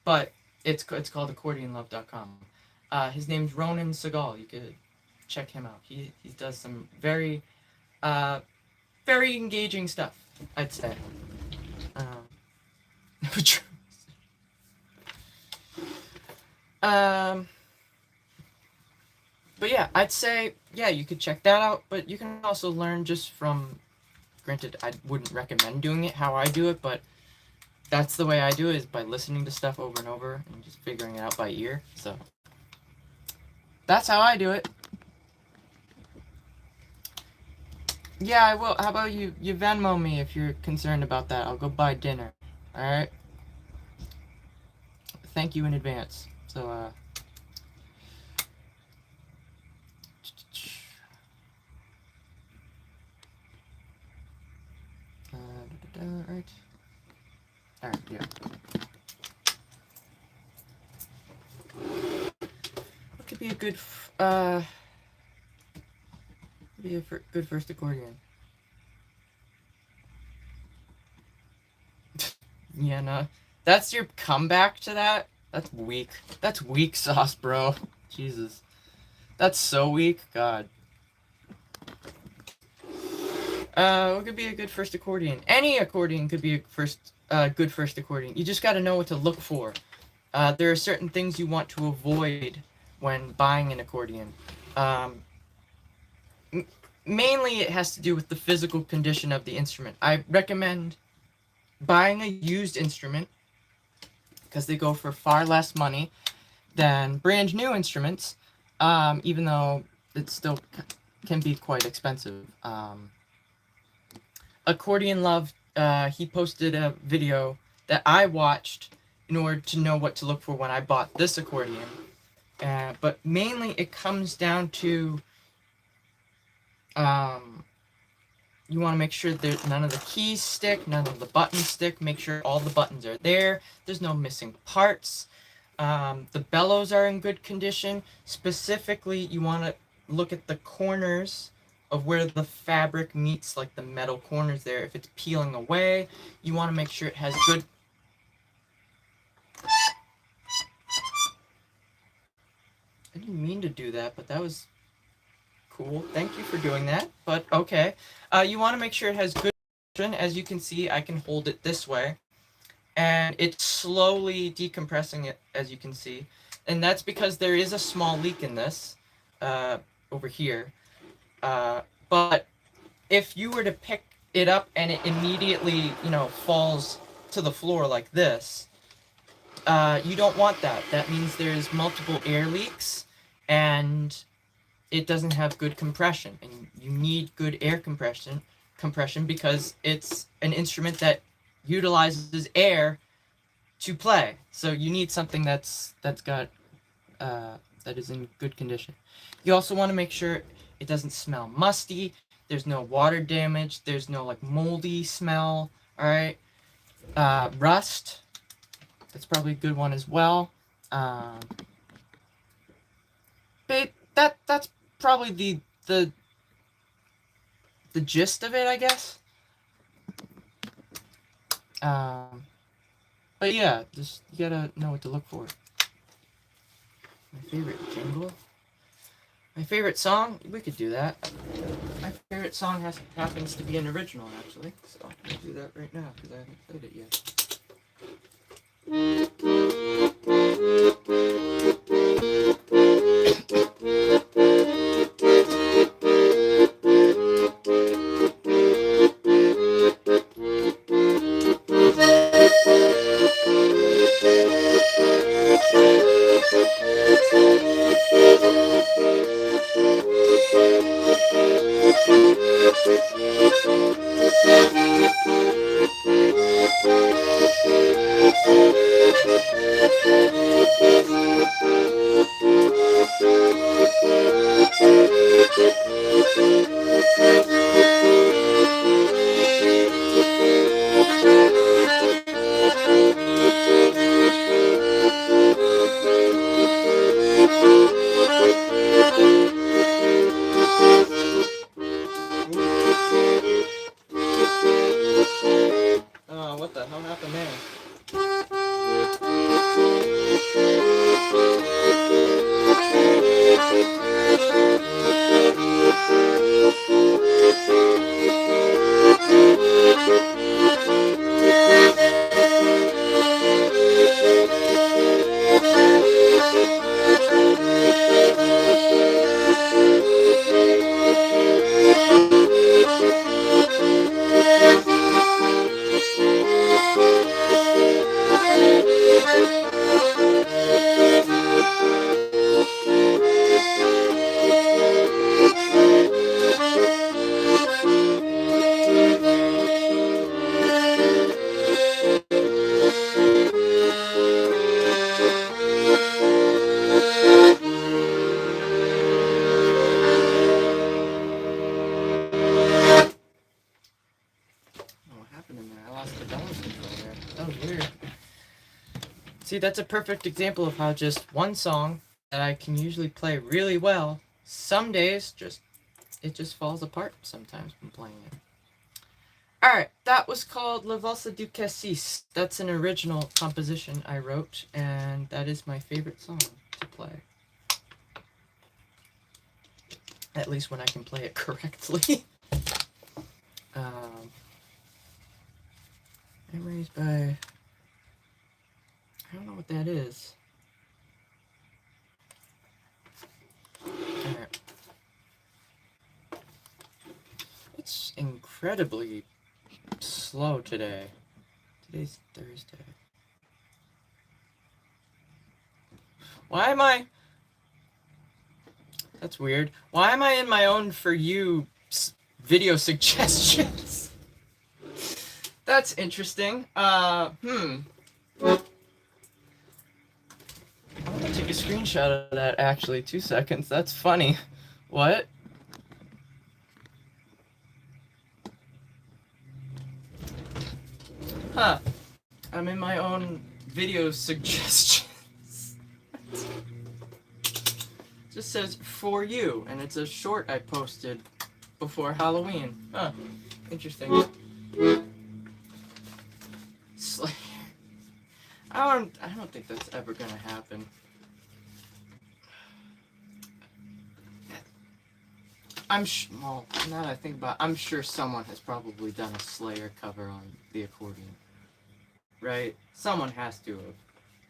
But it's called accordionlove.com. His name's Ronan Segal. You could check him out. He does some very very engaging stuff, I'd say. But yeah, I'd say, yeah, you could check that out, but you can also learn just from, granted, I wouldn't recommend doing it how I do it, but that's the way I do it, is by listening to stuff over and over and just figuring it out by ear. So that's how I do it. Yeah, I will. How about you Venmo me if you're concerned about that. I'll go buy dinner. Alright? Thank you in advance. So, right. Alright, yeah. What could be a good, good first accordion? Yeah, no. That's your comeback to that? That's weak. That's weak sauce, bro. Jesus. That's so weak. God. What could be a good first accordion? Any accordion could be a good first accordion. You just gotta know what to look for. There are certain things you want to avoid when buying an accordion. Mainly it has to do with the physical condition of the instrument. I recommend buying a used instrument because they go for far less money than brand new instruments, even though it still can be quite expensive. Accordion Love, he posted a video that I watched in order to know what to look for when I bought this accordion. But mainly it comes down to you want to make sure that none of the keys stick, none of the buttons stick. Make sure all the buttons are there. There's no missing parts. The bellows are in good condition. Specifically, you want to look at the corners of where the fabric meets, like the metal corners there. If it's peeling away, you want to make sure it has good... I didn't mean to do that, but that was cool. Thank you for doing that, but okay. You want to make sure it has good compression. As you can see, I can hold it this way, and it's slowly decompressing it, as you can see. And that's because there is a small leak in this, over here. But if you were to pick it up and it immediately, falls to the floor like this, you don't want that. That means there's multiple air leaks, and it doesn't have good compression. And you need good air compression because it's an instrument that utilizes air to play. So you need something that's got that is in good condition. You also want to make sure it doesn't smell musty. There's no water damage. There's no moldy smell. All right. Rust. That's probably a good one as well. But that's probably the gist of it, I guess. But yeah, just you gotta know what to look for. My favorite jingle? My favorite song? We could do that. My favorite song happens to be an original, actually. So I'll do that right now because I haven't played it yet. Oh, what the hell happened there? See, that's a perfect example of how just one song that I can usually play really well, some days it just falls apart sometimes when playing it. Alright, that was called La Valse du Cassis. That's an original composition I wrote, and that is my favorite song to play. At least when I can play it correctly. Memories by... I don't know what that is. Alright. It's incredibly slow today. Today's Thursday. Why am I... That's weird. Why am I in my own For You video suggestions? That's interesting. I'm gonna take a screenshot of that, actually. 2 seconds. That's funny. What? Huh. I'm in my own video suggestions. Just says For You, and it's a short I posted before Halloween. Huh. Interesting. Slayer. I don't think that's ever gonna happen. Well, now that I think about it, I'm sure someone has probably done a Slayer cover on the accordion. Right? Someone has to have.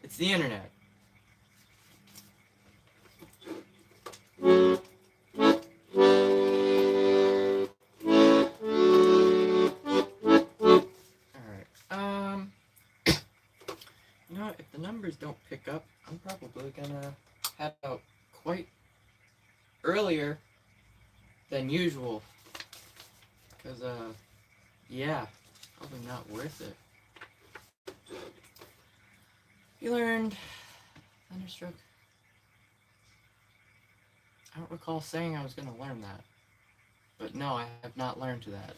It's the internet. Alright, you know what, if the numbers don't pick up, I'm probably gonna head out quite earlier than usual. Because, yeah, probably not worth it. You learned Thunderstruck. I don't recall saying I was going to learn that. But no, I have not learned that.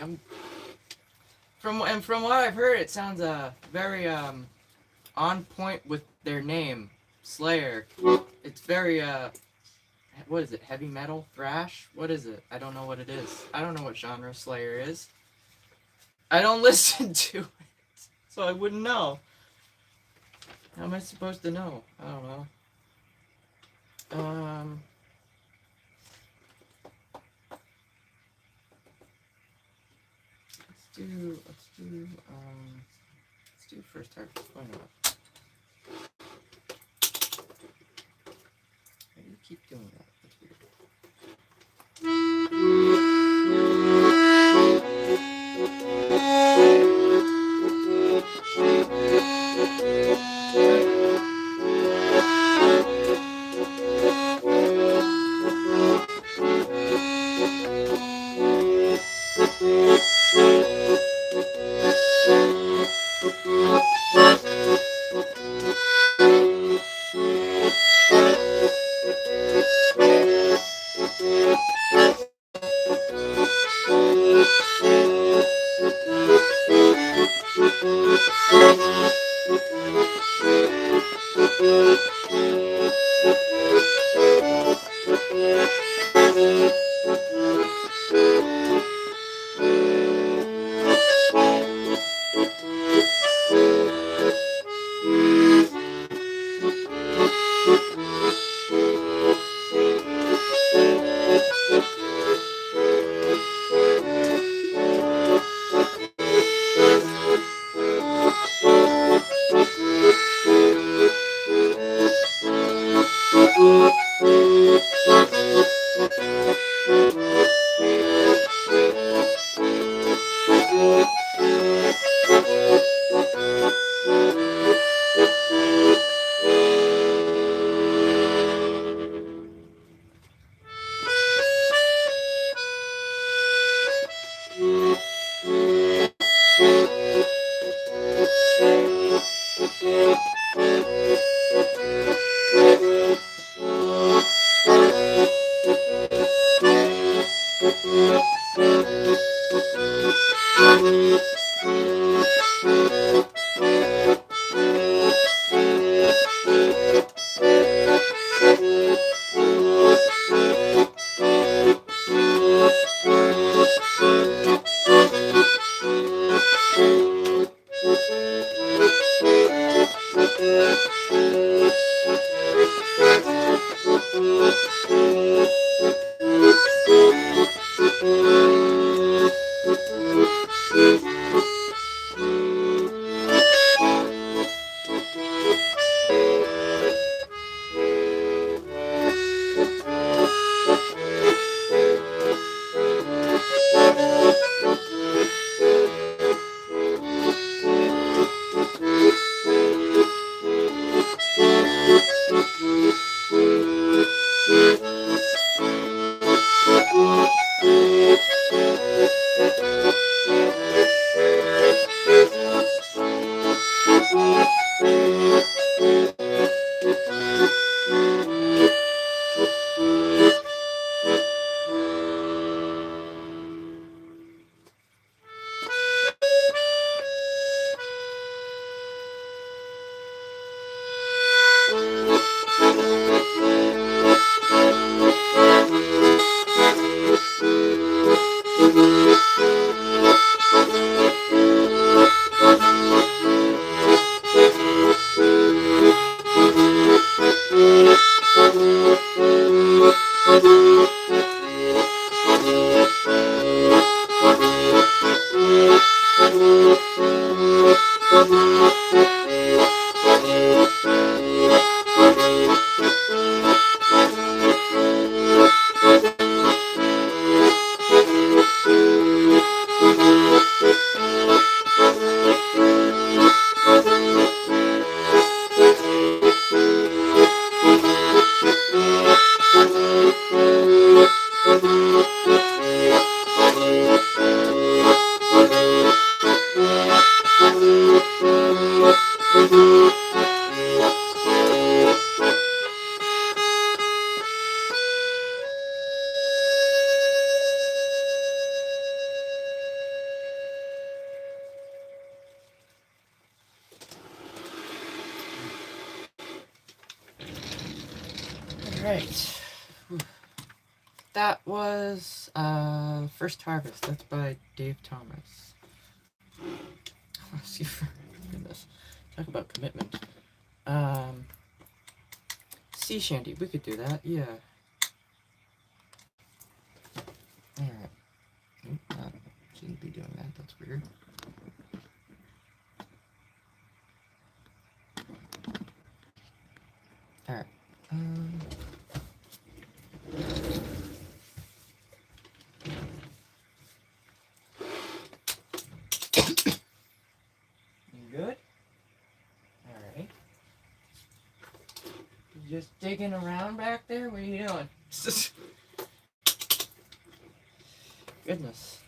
like I'm from what I've heard, it sounds very on point with their name, Slayer. It's very what is it? Heavy metal, thrash? What is it? I don't know what it is. I don't know what genre Slayer is. I don't listen to it, so I wouldn't know. How am I supposed to know? I don't know. Let's do first harvest. Why not? Why do you keep doing that? That's weird. Alright. That was First Harvest. That's by Dave Thomas. See, for goodness. Talk about commitment. Sea shanty. We could do that. Yeah. Alright. Nope, shouldn't be doing that. That's weird. Alright. You good? Alright. You just digging around back there? What are you doing? Goodness.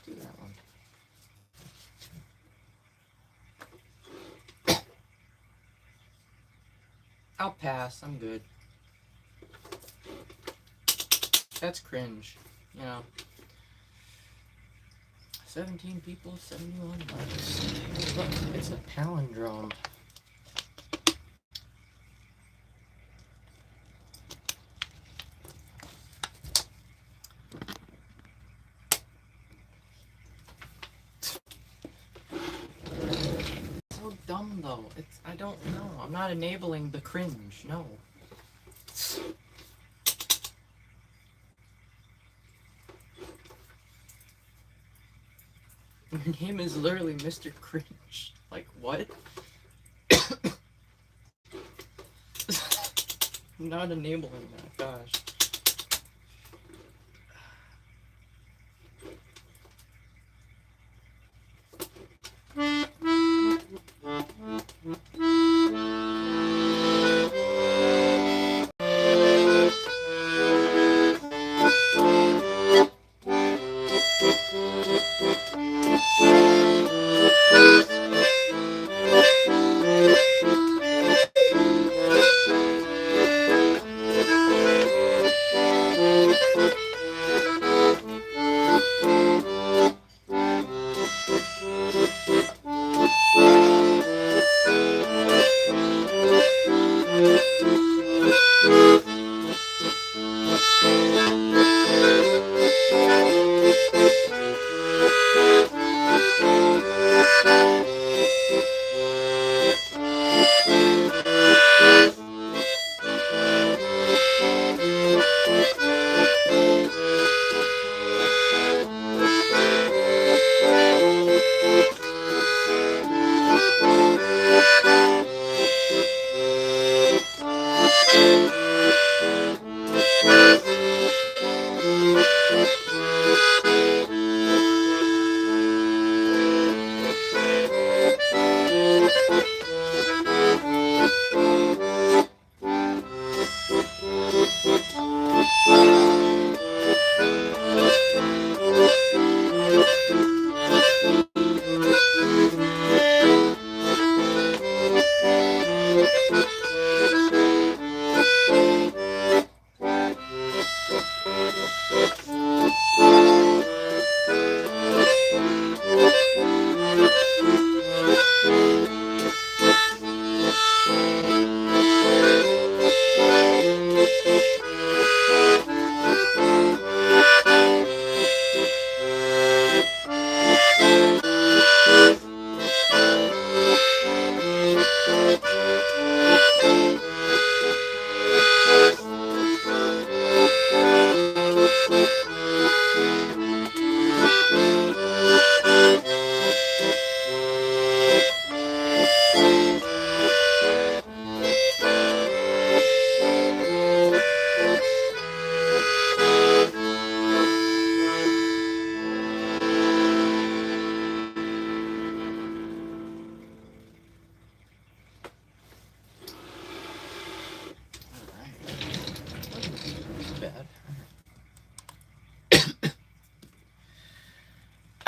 Do that one. I'll pass. I'm good. That's cringe. You know. 17 people, 71 likes. Look, it's a palindrome. So dumb though. I don't know. I'm not enabling the cringe. No. Your name is literally Mr. Cringe. Like, what? I'm not enabling that, gosh.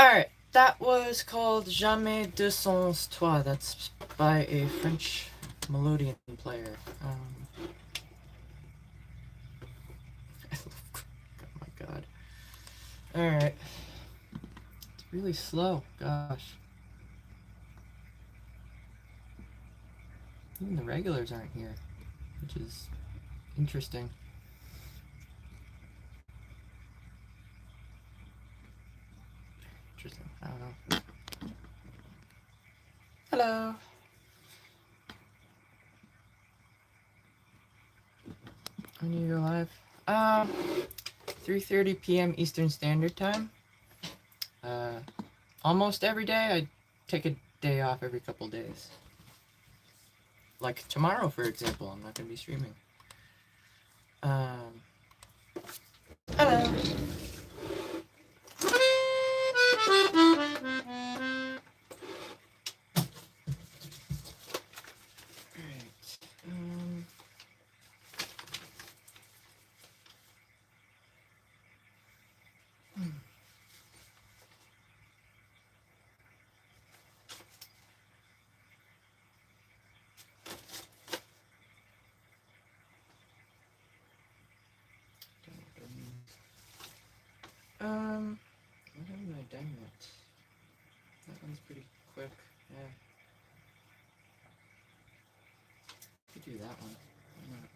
Alright, that was called Jamais de Sans Toi. That's by a French melodeon player. Oh my god. Alright. It's really slow, gosh. Even the regulars aren't here, which is interesting. Interesting. I don't know. Hello. When do you go live? 3:30 p.m. Eastern Standard Time. Almost every day. I take a day off every couple days. Like tomorrow, for example, I'm not going to be streaming. Hello. What haven't I done yet? That one's pretty quick, yeah. Could do that one. Why not?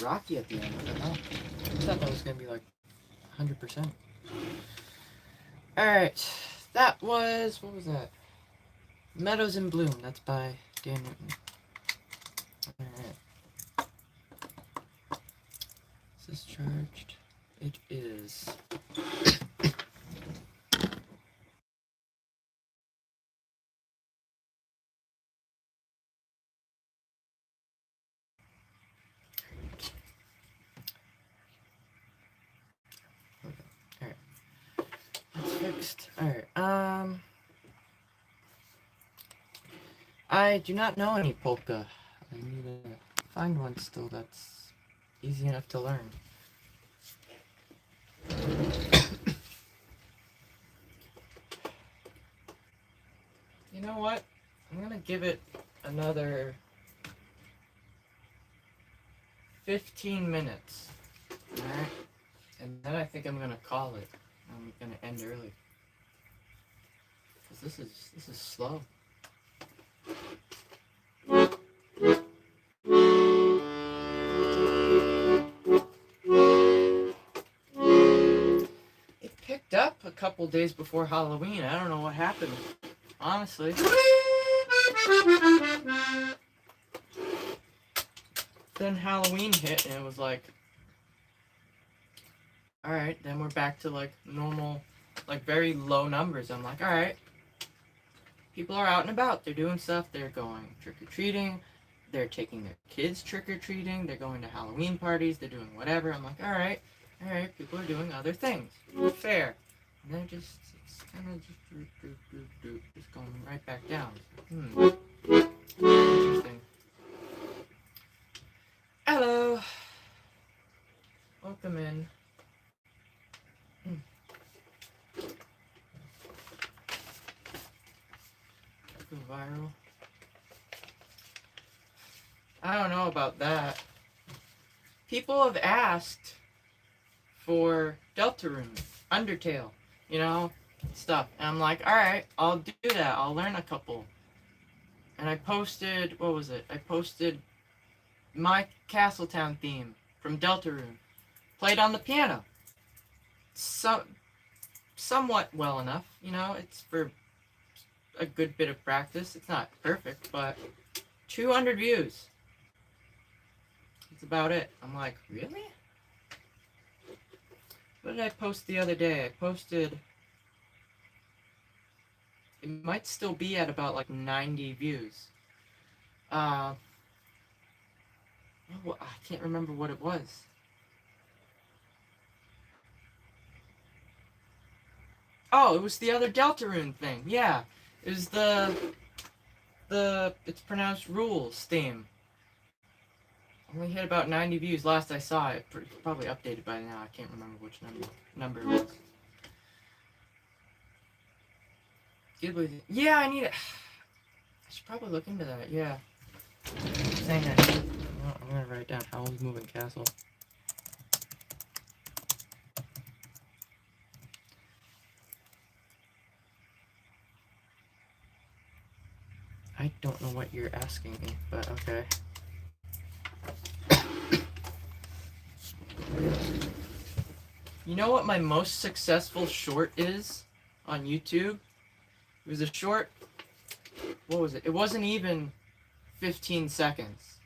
rocky at the end. I don't know. I thought that was gonna be like 100%. Alright. That was, what was that? Meadows in Bloom. That's by Dan Newton. Alright. Is this charged? It is. Alright. That's fixed. Alright, I do not know any polka. I need to find one still that's easy enough to learn. You know what? I'm gonna give it another 15 minutes. Alright? And then I think I'm gonna call it. I'm gonna end early. Because this is slow. It picked up a couple days before Halloween. I don't know what happened. Honestly. Then Halloween hit and it was like, alright, then we're back to like normal, like very low numbers. I'm like, alright, people are out and about, they're doing stuff, they're going trick-or-treating, they're taking their kids trick-or-treating, they're going to Halloween parties, they're doing whatever. I'm like, alright, people are doing other things. Fair. And then it's kind of just going right back down. Interesting. Hello. Welcome in. Go viral. I don't know about that. People have asked for Deltarune, Undertale, you know, stuff. And I'm like, alright, I'll do that. I'll learn a couple. And I posted, what was it? I posted my Castletown theme from Deltarune. Played on the piano. Somewhat well enough, you know, it's for a good bit of practice. It's not perfect, but 200 views. That's about it. I'm like, really? What did I post the other day? I posted... It might still be at about like 90 views. I can't remember what it was. Oh, it was the other Deltarune thing. Yeah. It was the it's pronounced Rules theme. Only hit about 90 views last I saw it. Probably updated by now. I can't remember which number it was. Yeah, I need it. I should probably look into that. Yeah. Saying that. I'm gonna write down Howl's Moving Castle. I don't know what you're asking me, but okay. You know what my most successful short is on YouTube? It was a short, what was it? It wasn't even 15 seconds.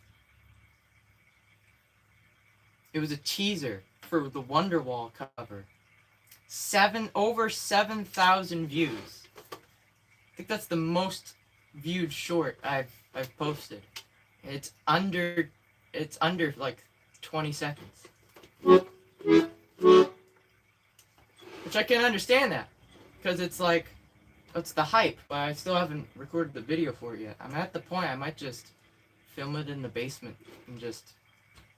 It was a teaser for the Wonderwall cover. Over 7,000 views. I think that's the most viewed short I've posted. It's under like 20 seconds. Which I can understand that, because it's like, it's the hype, but I still haven't recorded the video for it yet. I'm at the point I might just film it in the basement and just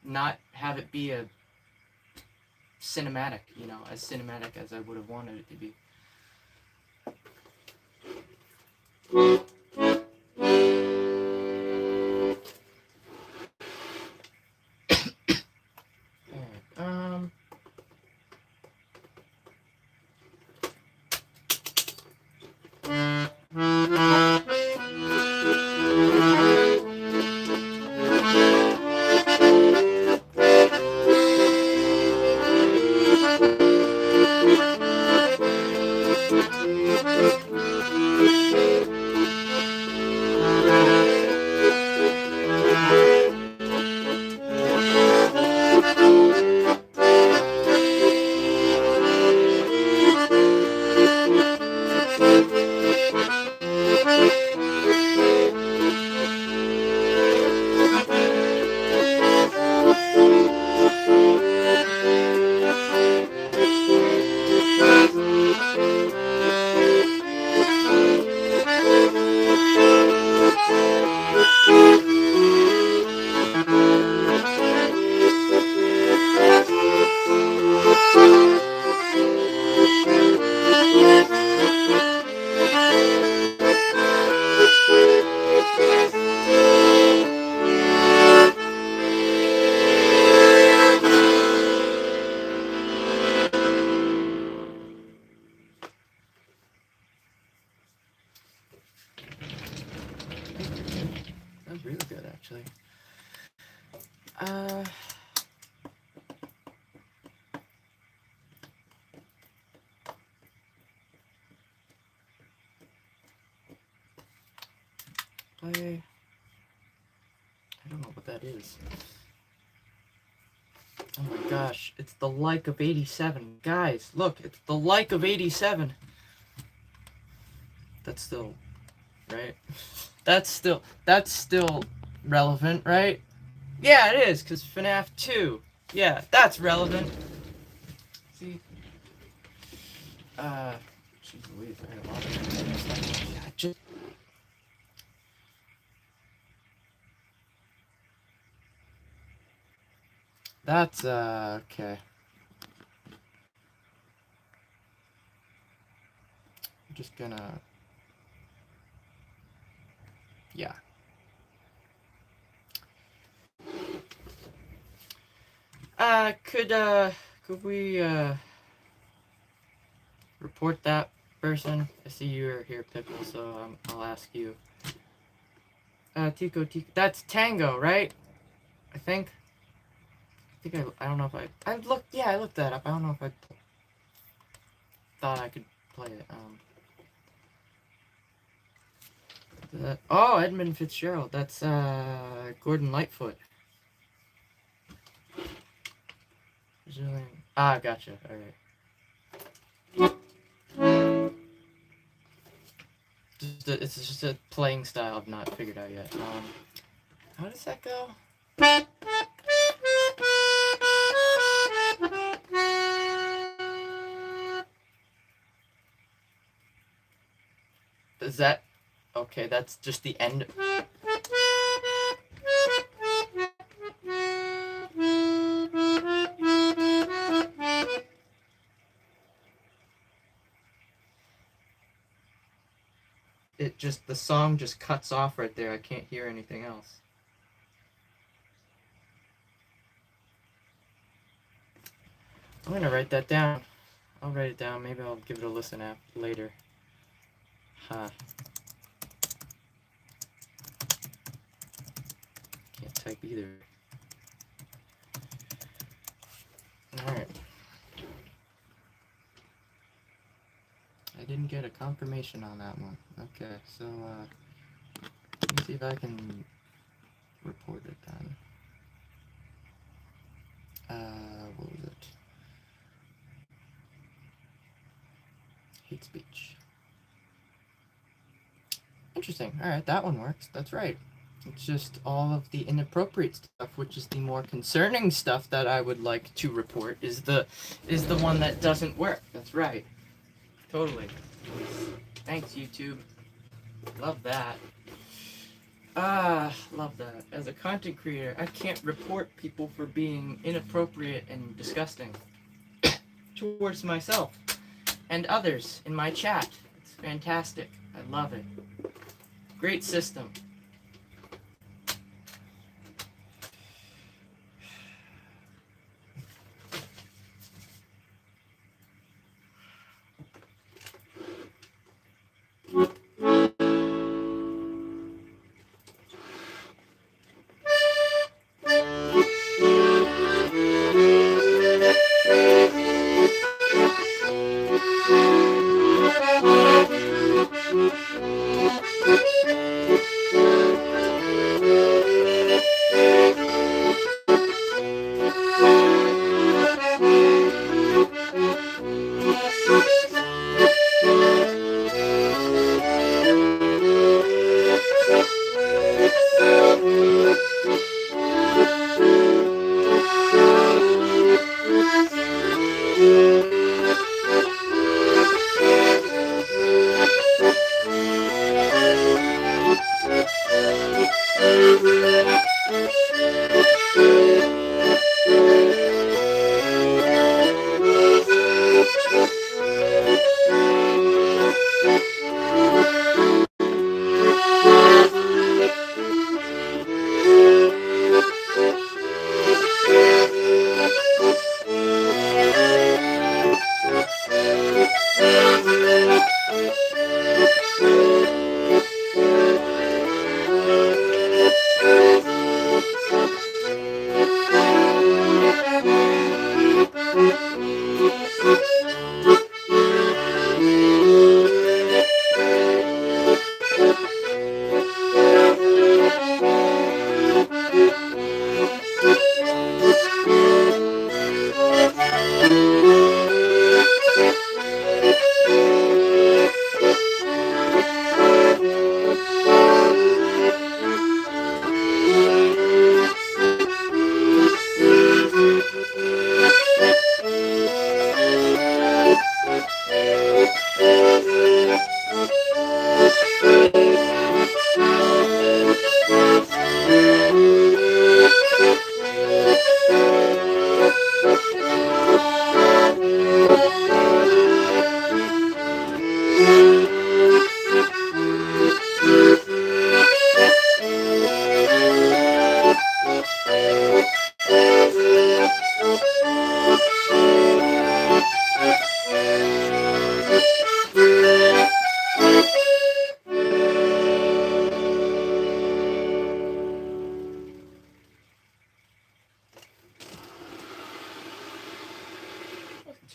not have it be a cinematic, you know, as cinematic as I would have wanted it to be. actually. Play. I don't know what that is. Oh my gosh, it's the like of 87. Guys, look, it's the like of 87. That's still, right? That's still relevant, right? Yeah, it is, because FNAF 2. Yeah, that's relevant. See? Jeez Louise, I got a lot of stuff. Yeah, just... That's, okay. I'm just gonna... Yeah. Could we, report that person? I see you're here, Pickle, so I'll ask you. Tico, that's Tango, right? I think I don't know if I looked that up. I don't know if I thought I could play it. Oh, Edmund Fitzgerald. That's Gordon Lightfoot. Ah, gotcha. All right. It's just a playing style I've not figured out yet. How does that go? Is that okay? That's just the end. The song just cuts off right there. I can't hear anything else. I'm gonna write that down. I'll write it down. Maybe I'll give it a listen later. Huh. Can't type either. Alright. I didn't get a confirmation on that one. Okay, so, let me see if I can report it then. What was it? Hate speech. Interesting. Alright, that one works. That's right. It's just all of the inappropriate stuff, which is the more concerning stuff that I would like to report, is the one that doesn't work. That's right. Totally. Thanks, YouTube. Love that. Love that. As a content creator, I can't report people for being inappropriate and disgusting towards myself and others in my chat. It's fantastic. I love it. Great system.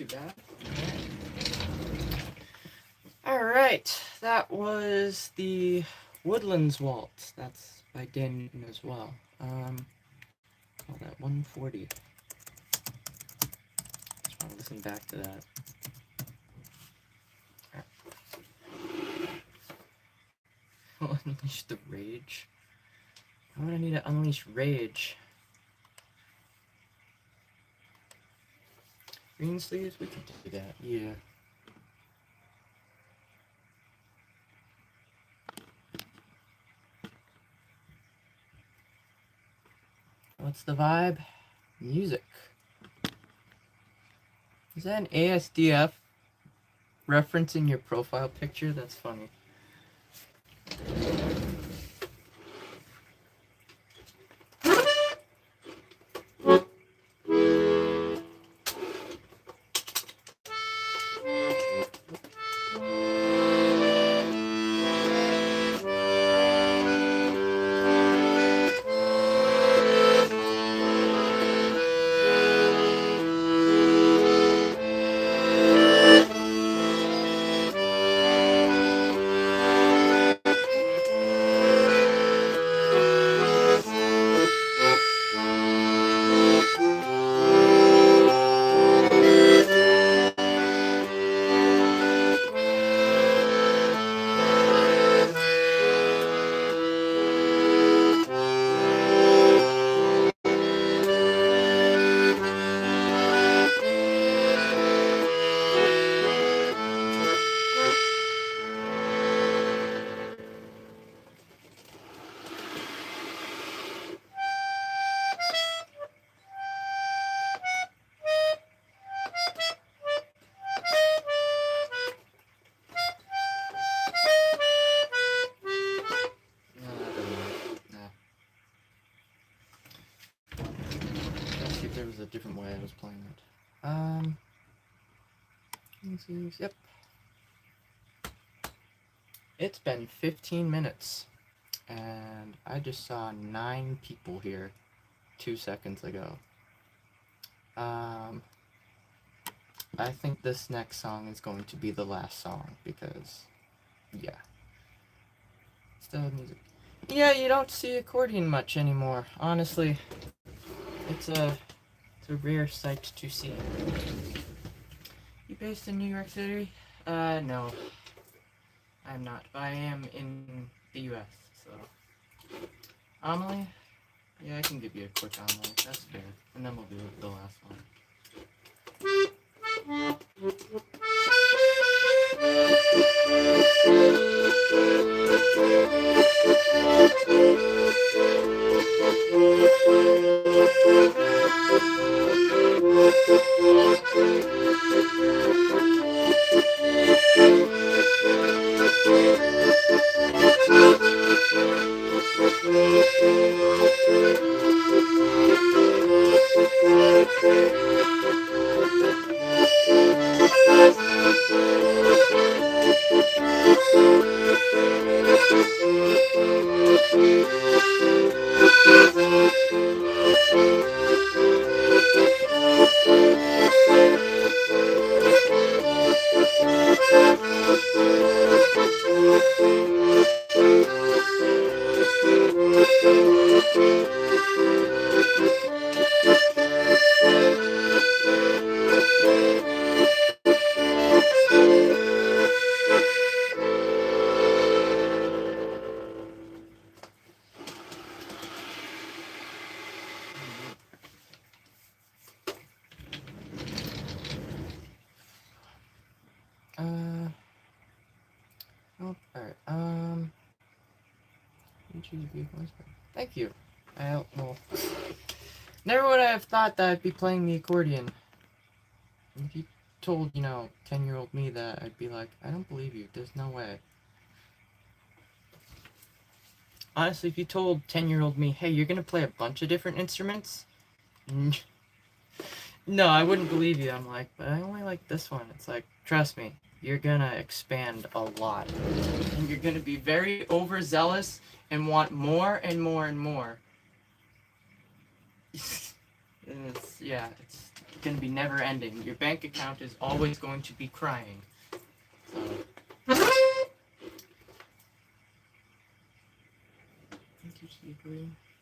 too bad. Alright, that was the Woodlands Waltz. That's by Dan Newton as well. Call that 140. Just want to listen back to that. I'll unleash the rage. Why would I need to unleash rage? Green sleeves? We can do that, yeah. What's the vibe? Music. Is that an ASDF reference in your profile picture? That's funny. There was a different way I was playing it. Yep. It's been 15 minutes, and I just saw 9 people here 2 seconds ago. I think this next song is going to be the last song, because, yeah. Still music. Yeah, you don't see Accordion much anymore, honestly. It's a rare sight to see. You based in New York City? No. I'm not. But I am in the US, so. Homily? Yeah, I can give you a quick homily. That's fair. And then we'll do the last one. Thank you. Well, never would I have thought that I'd be playing the accordion. If you told, 10-year-old me that, I'd be like, I don't believe you. There's no way. Honestly, if you told 10-year-old me, hey, you're gonna play a bunch of different instruments? No, I wouldn't believe you. I'm like, but I only like this one. It's like, trust me, you're gonna expand a lot. And you're gonna be very overzealous and want more and more and more. And it's going to be never ending. Your bank account is always going to be crying. So.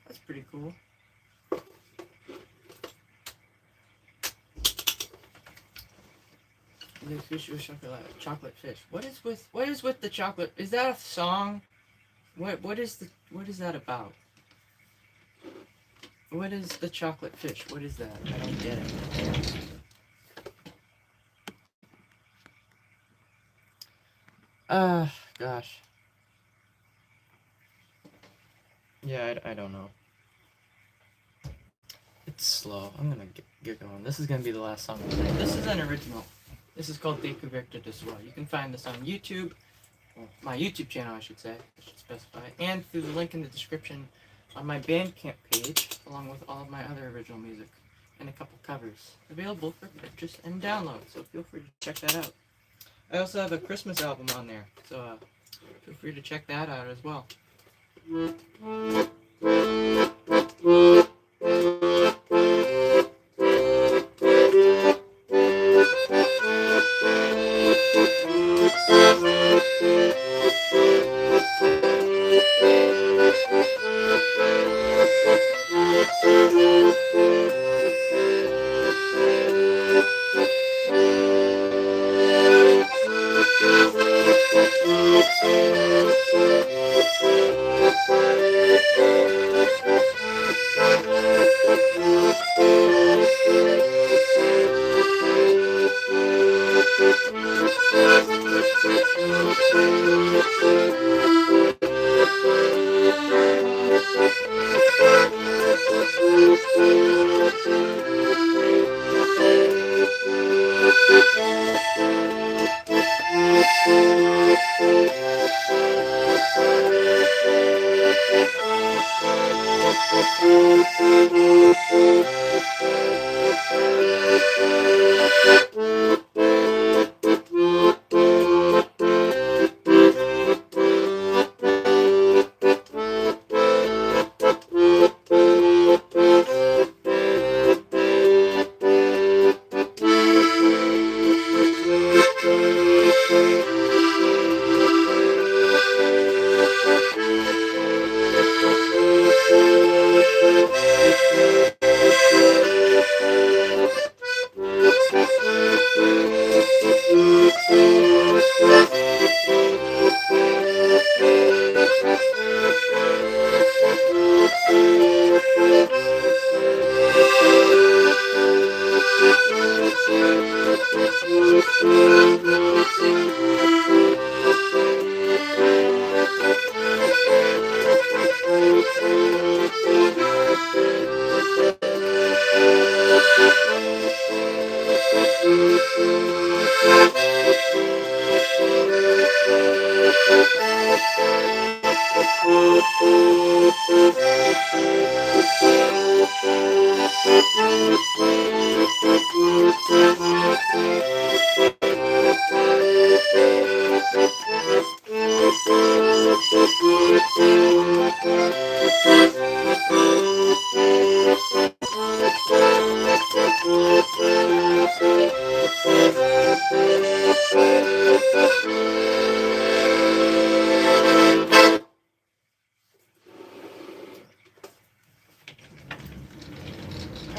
That's pretty cool. The fish with chocolate fish. What is with the chocolate? Is that a song? What is that about? What is the chocolate fish? What is that? I don't get it. Gosh. Yeah, I don't know. It's slow. I'm gonna get going. This is gonna be the last song of the night. This is an original. This is called Découverte de Soi. You can find this on YouTube, well, my YouTube channel, I should say. I should specify, and through the link in the description on my Bandcamp page, along with all of my other original music and a couple covers available for purchase and download. So feel free to check that out. I also have a Christmas album on there, so feel free to check that out as well.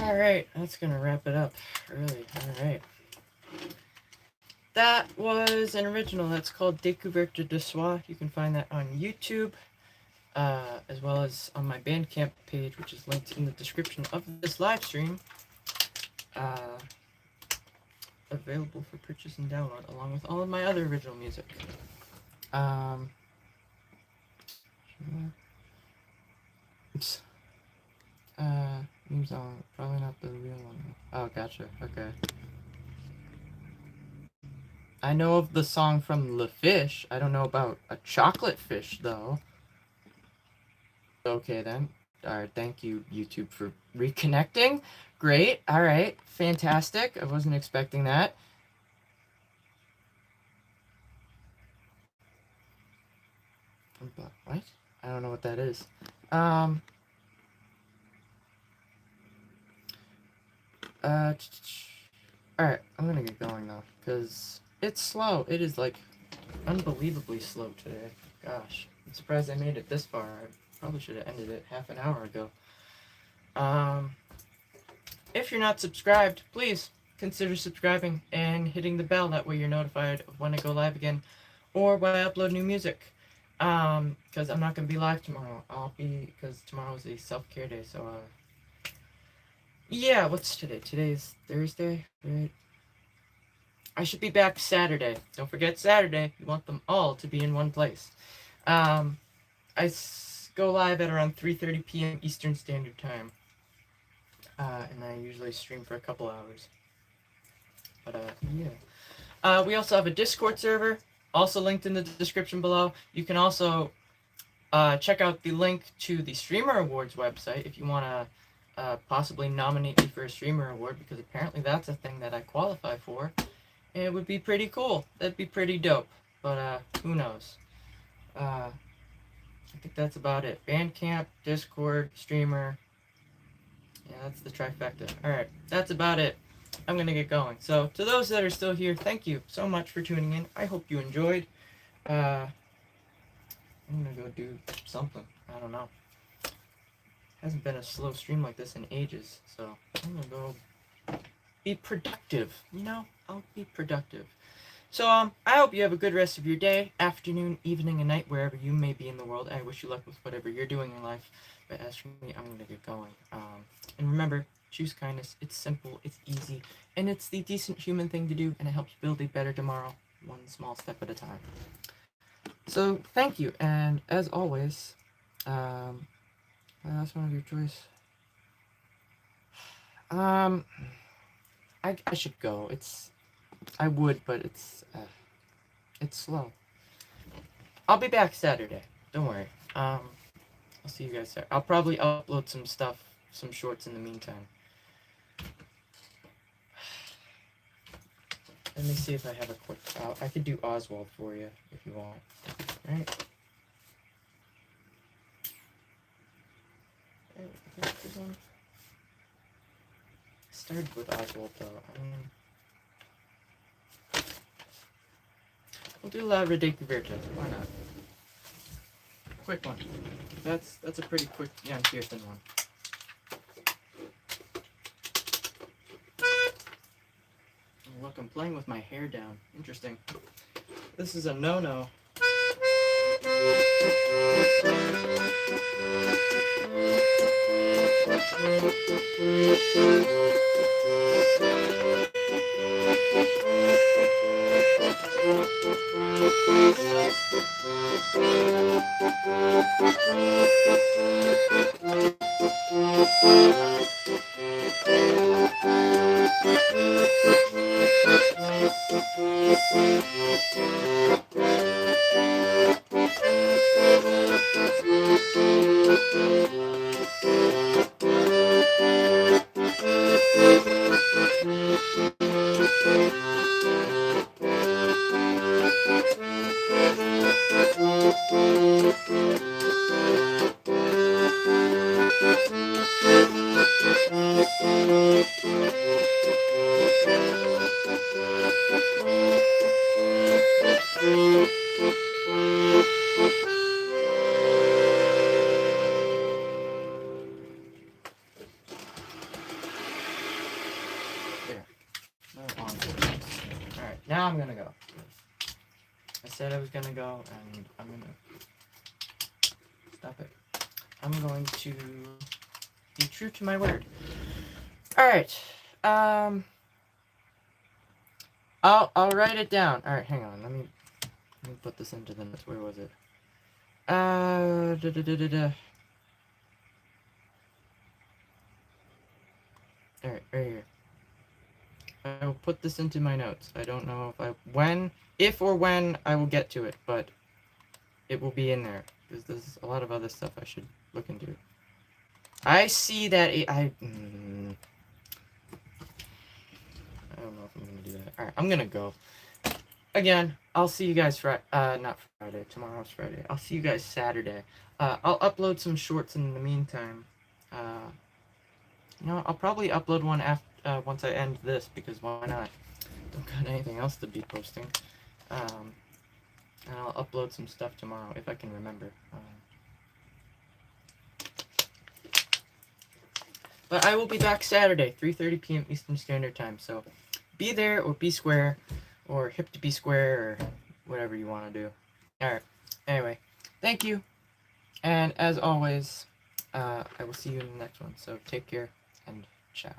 Alright, that's gonna wrap it up early. Alright. That was an original. That's called Découverte de Soi. You can find that on YouTube, as well as on my Bandcamp page, which is linked in the description of this live stream. Available for purchase and download, along with all of my other original music. Oops. Theme song, probably not the real one. Oh, gotcha. Okay. I know of the song from Le Fish. I don't know about a chocolate fish, though. Okay, then. Alright, thank you, YouTube, for reconnecting. Great. Alright, fantastic. I wasn't expecting that. What? I don't know what that is. Alright, I'm gonna get going though, because it's slow. It is like unbelievably slow today. Gosh, I'm surprised I made it this far. I probably should have ended it half an hour ago. If you're not subscribed, please consider subscribing and hitting the bell. That way you're notified of when I go live again or when I upload new music. Because I'm not going to be live tomorrow. Because tomorrow is a self-care day. So, yeah, what's today? Today's Thursday, right? I should be back Saturday. Don't forget Saturday. You want them all to be in one place. I go live at around 3:30 p.m. Eastern Standard Time. And I usually stream for a couple hours. But, yeah. We also have a Discord server, also linked in the description below. You can also check out the link to the Streamer Awards website if you want to possibly nominate me for a Streamer Award, because apparently that's a thing that I qualify for. And it would be pretty cool. That'd be pretty dope. But, who knows? I think that's about it. Bandcamp, Discord, Streamer. Yeah, that's the trifecta. Alright, that's about it. I'm gonna get going. So, to those that are still here, thank you so much for tuning in. I hope you enjoyed. I'm gonna go do something. I don't know. Hasn't been a slow stream like this in ages, so I'm gonna go be productive. You know, I'll be productive. So, I hope you have a good rest of your day, afternoon, evening, and night, wherever you may be in the world. I wish you luck with whatever you're doing in life. But as for me, I'm gonna get going. And remember, choose kindness. It's simple, it's easy, and it's the decent human thing to do, and it helps build a better tomorrow, one small step at a time. So, thank you, and as always, that's one of your choice. I should go. I would, but it's slow. I'll be back Saturday. Don't worry. I'll see you guys there. I'll probably upload some stuff, some shorts in the meantime. Let me see if I have a quick... I could do Oswald for you, if you want. Alright. Started with Oswald, though. We'll do La Ridiculous. Why not? Quick one. That's a pretty quick Jan Pearson one. Oh, look, I'm playing with my hair down. Interesting. This is a no-no. Now I'm gonna go. I said I was gonna go, and I'm gonna stop it. I'm going to be true to my word. Alright. I'll write it down. Alright, hang on. Let me put this into the notes. Where was it? Alright, right here. I will put this into my notes. I don't know if or when I will get to it, but it will be in there. There's a lot of other stuff I should look into. I see that I don't know if I'm gonna do that. Alright, I'm gonna go. Again, I'll see you guys not Friday. Tomorrow's Friday. I'll see you guys Saturday. I'll upload some shorts in the meantime. You know, I'll probably upload one after once I end this, because why not? Don't got anything else to be posting. And I'll upload some stuff tomorrow if I can remember. But I will be back Saturday, 3:30 p.m. Eastern Standard Time. So be there or be square, or hip to be square, or whatever you want to do. Alright, anyway, thank you. And as always, I will see you in the next one. So take care and ciao.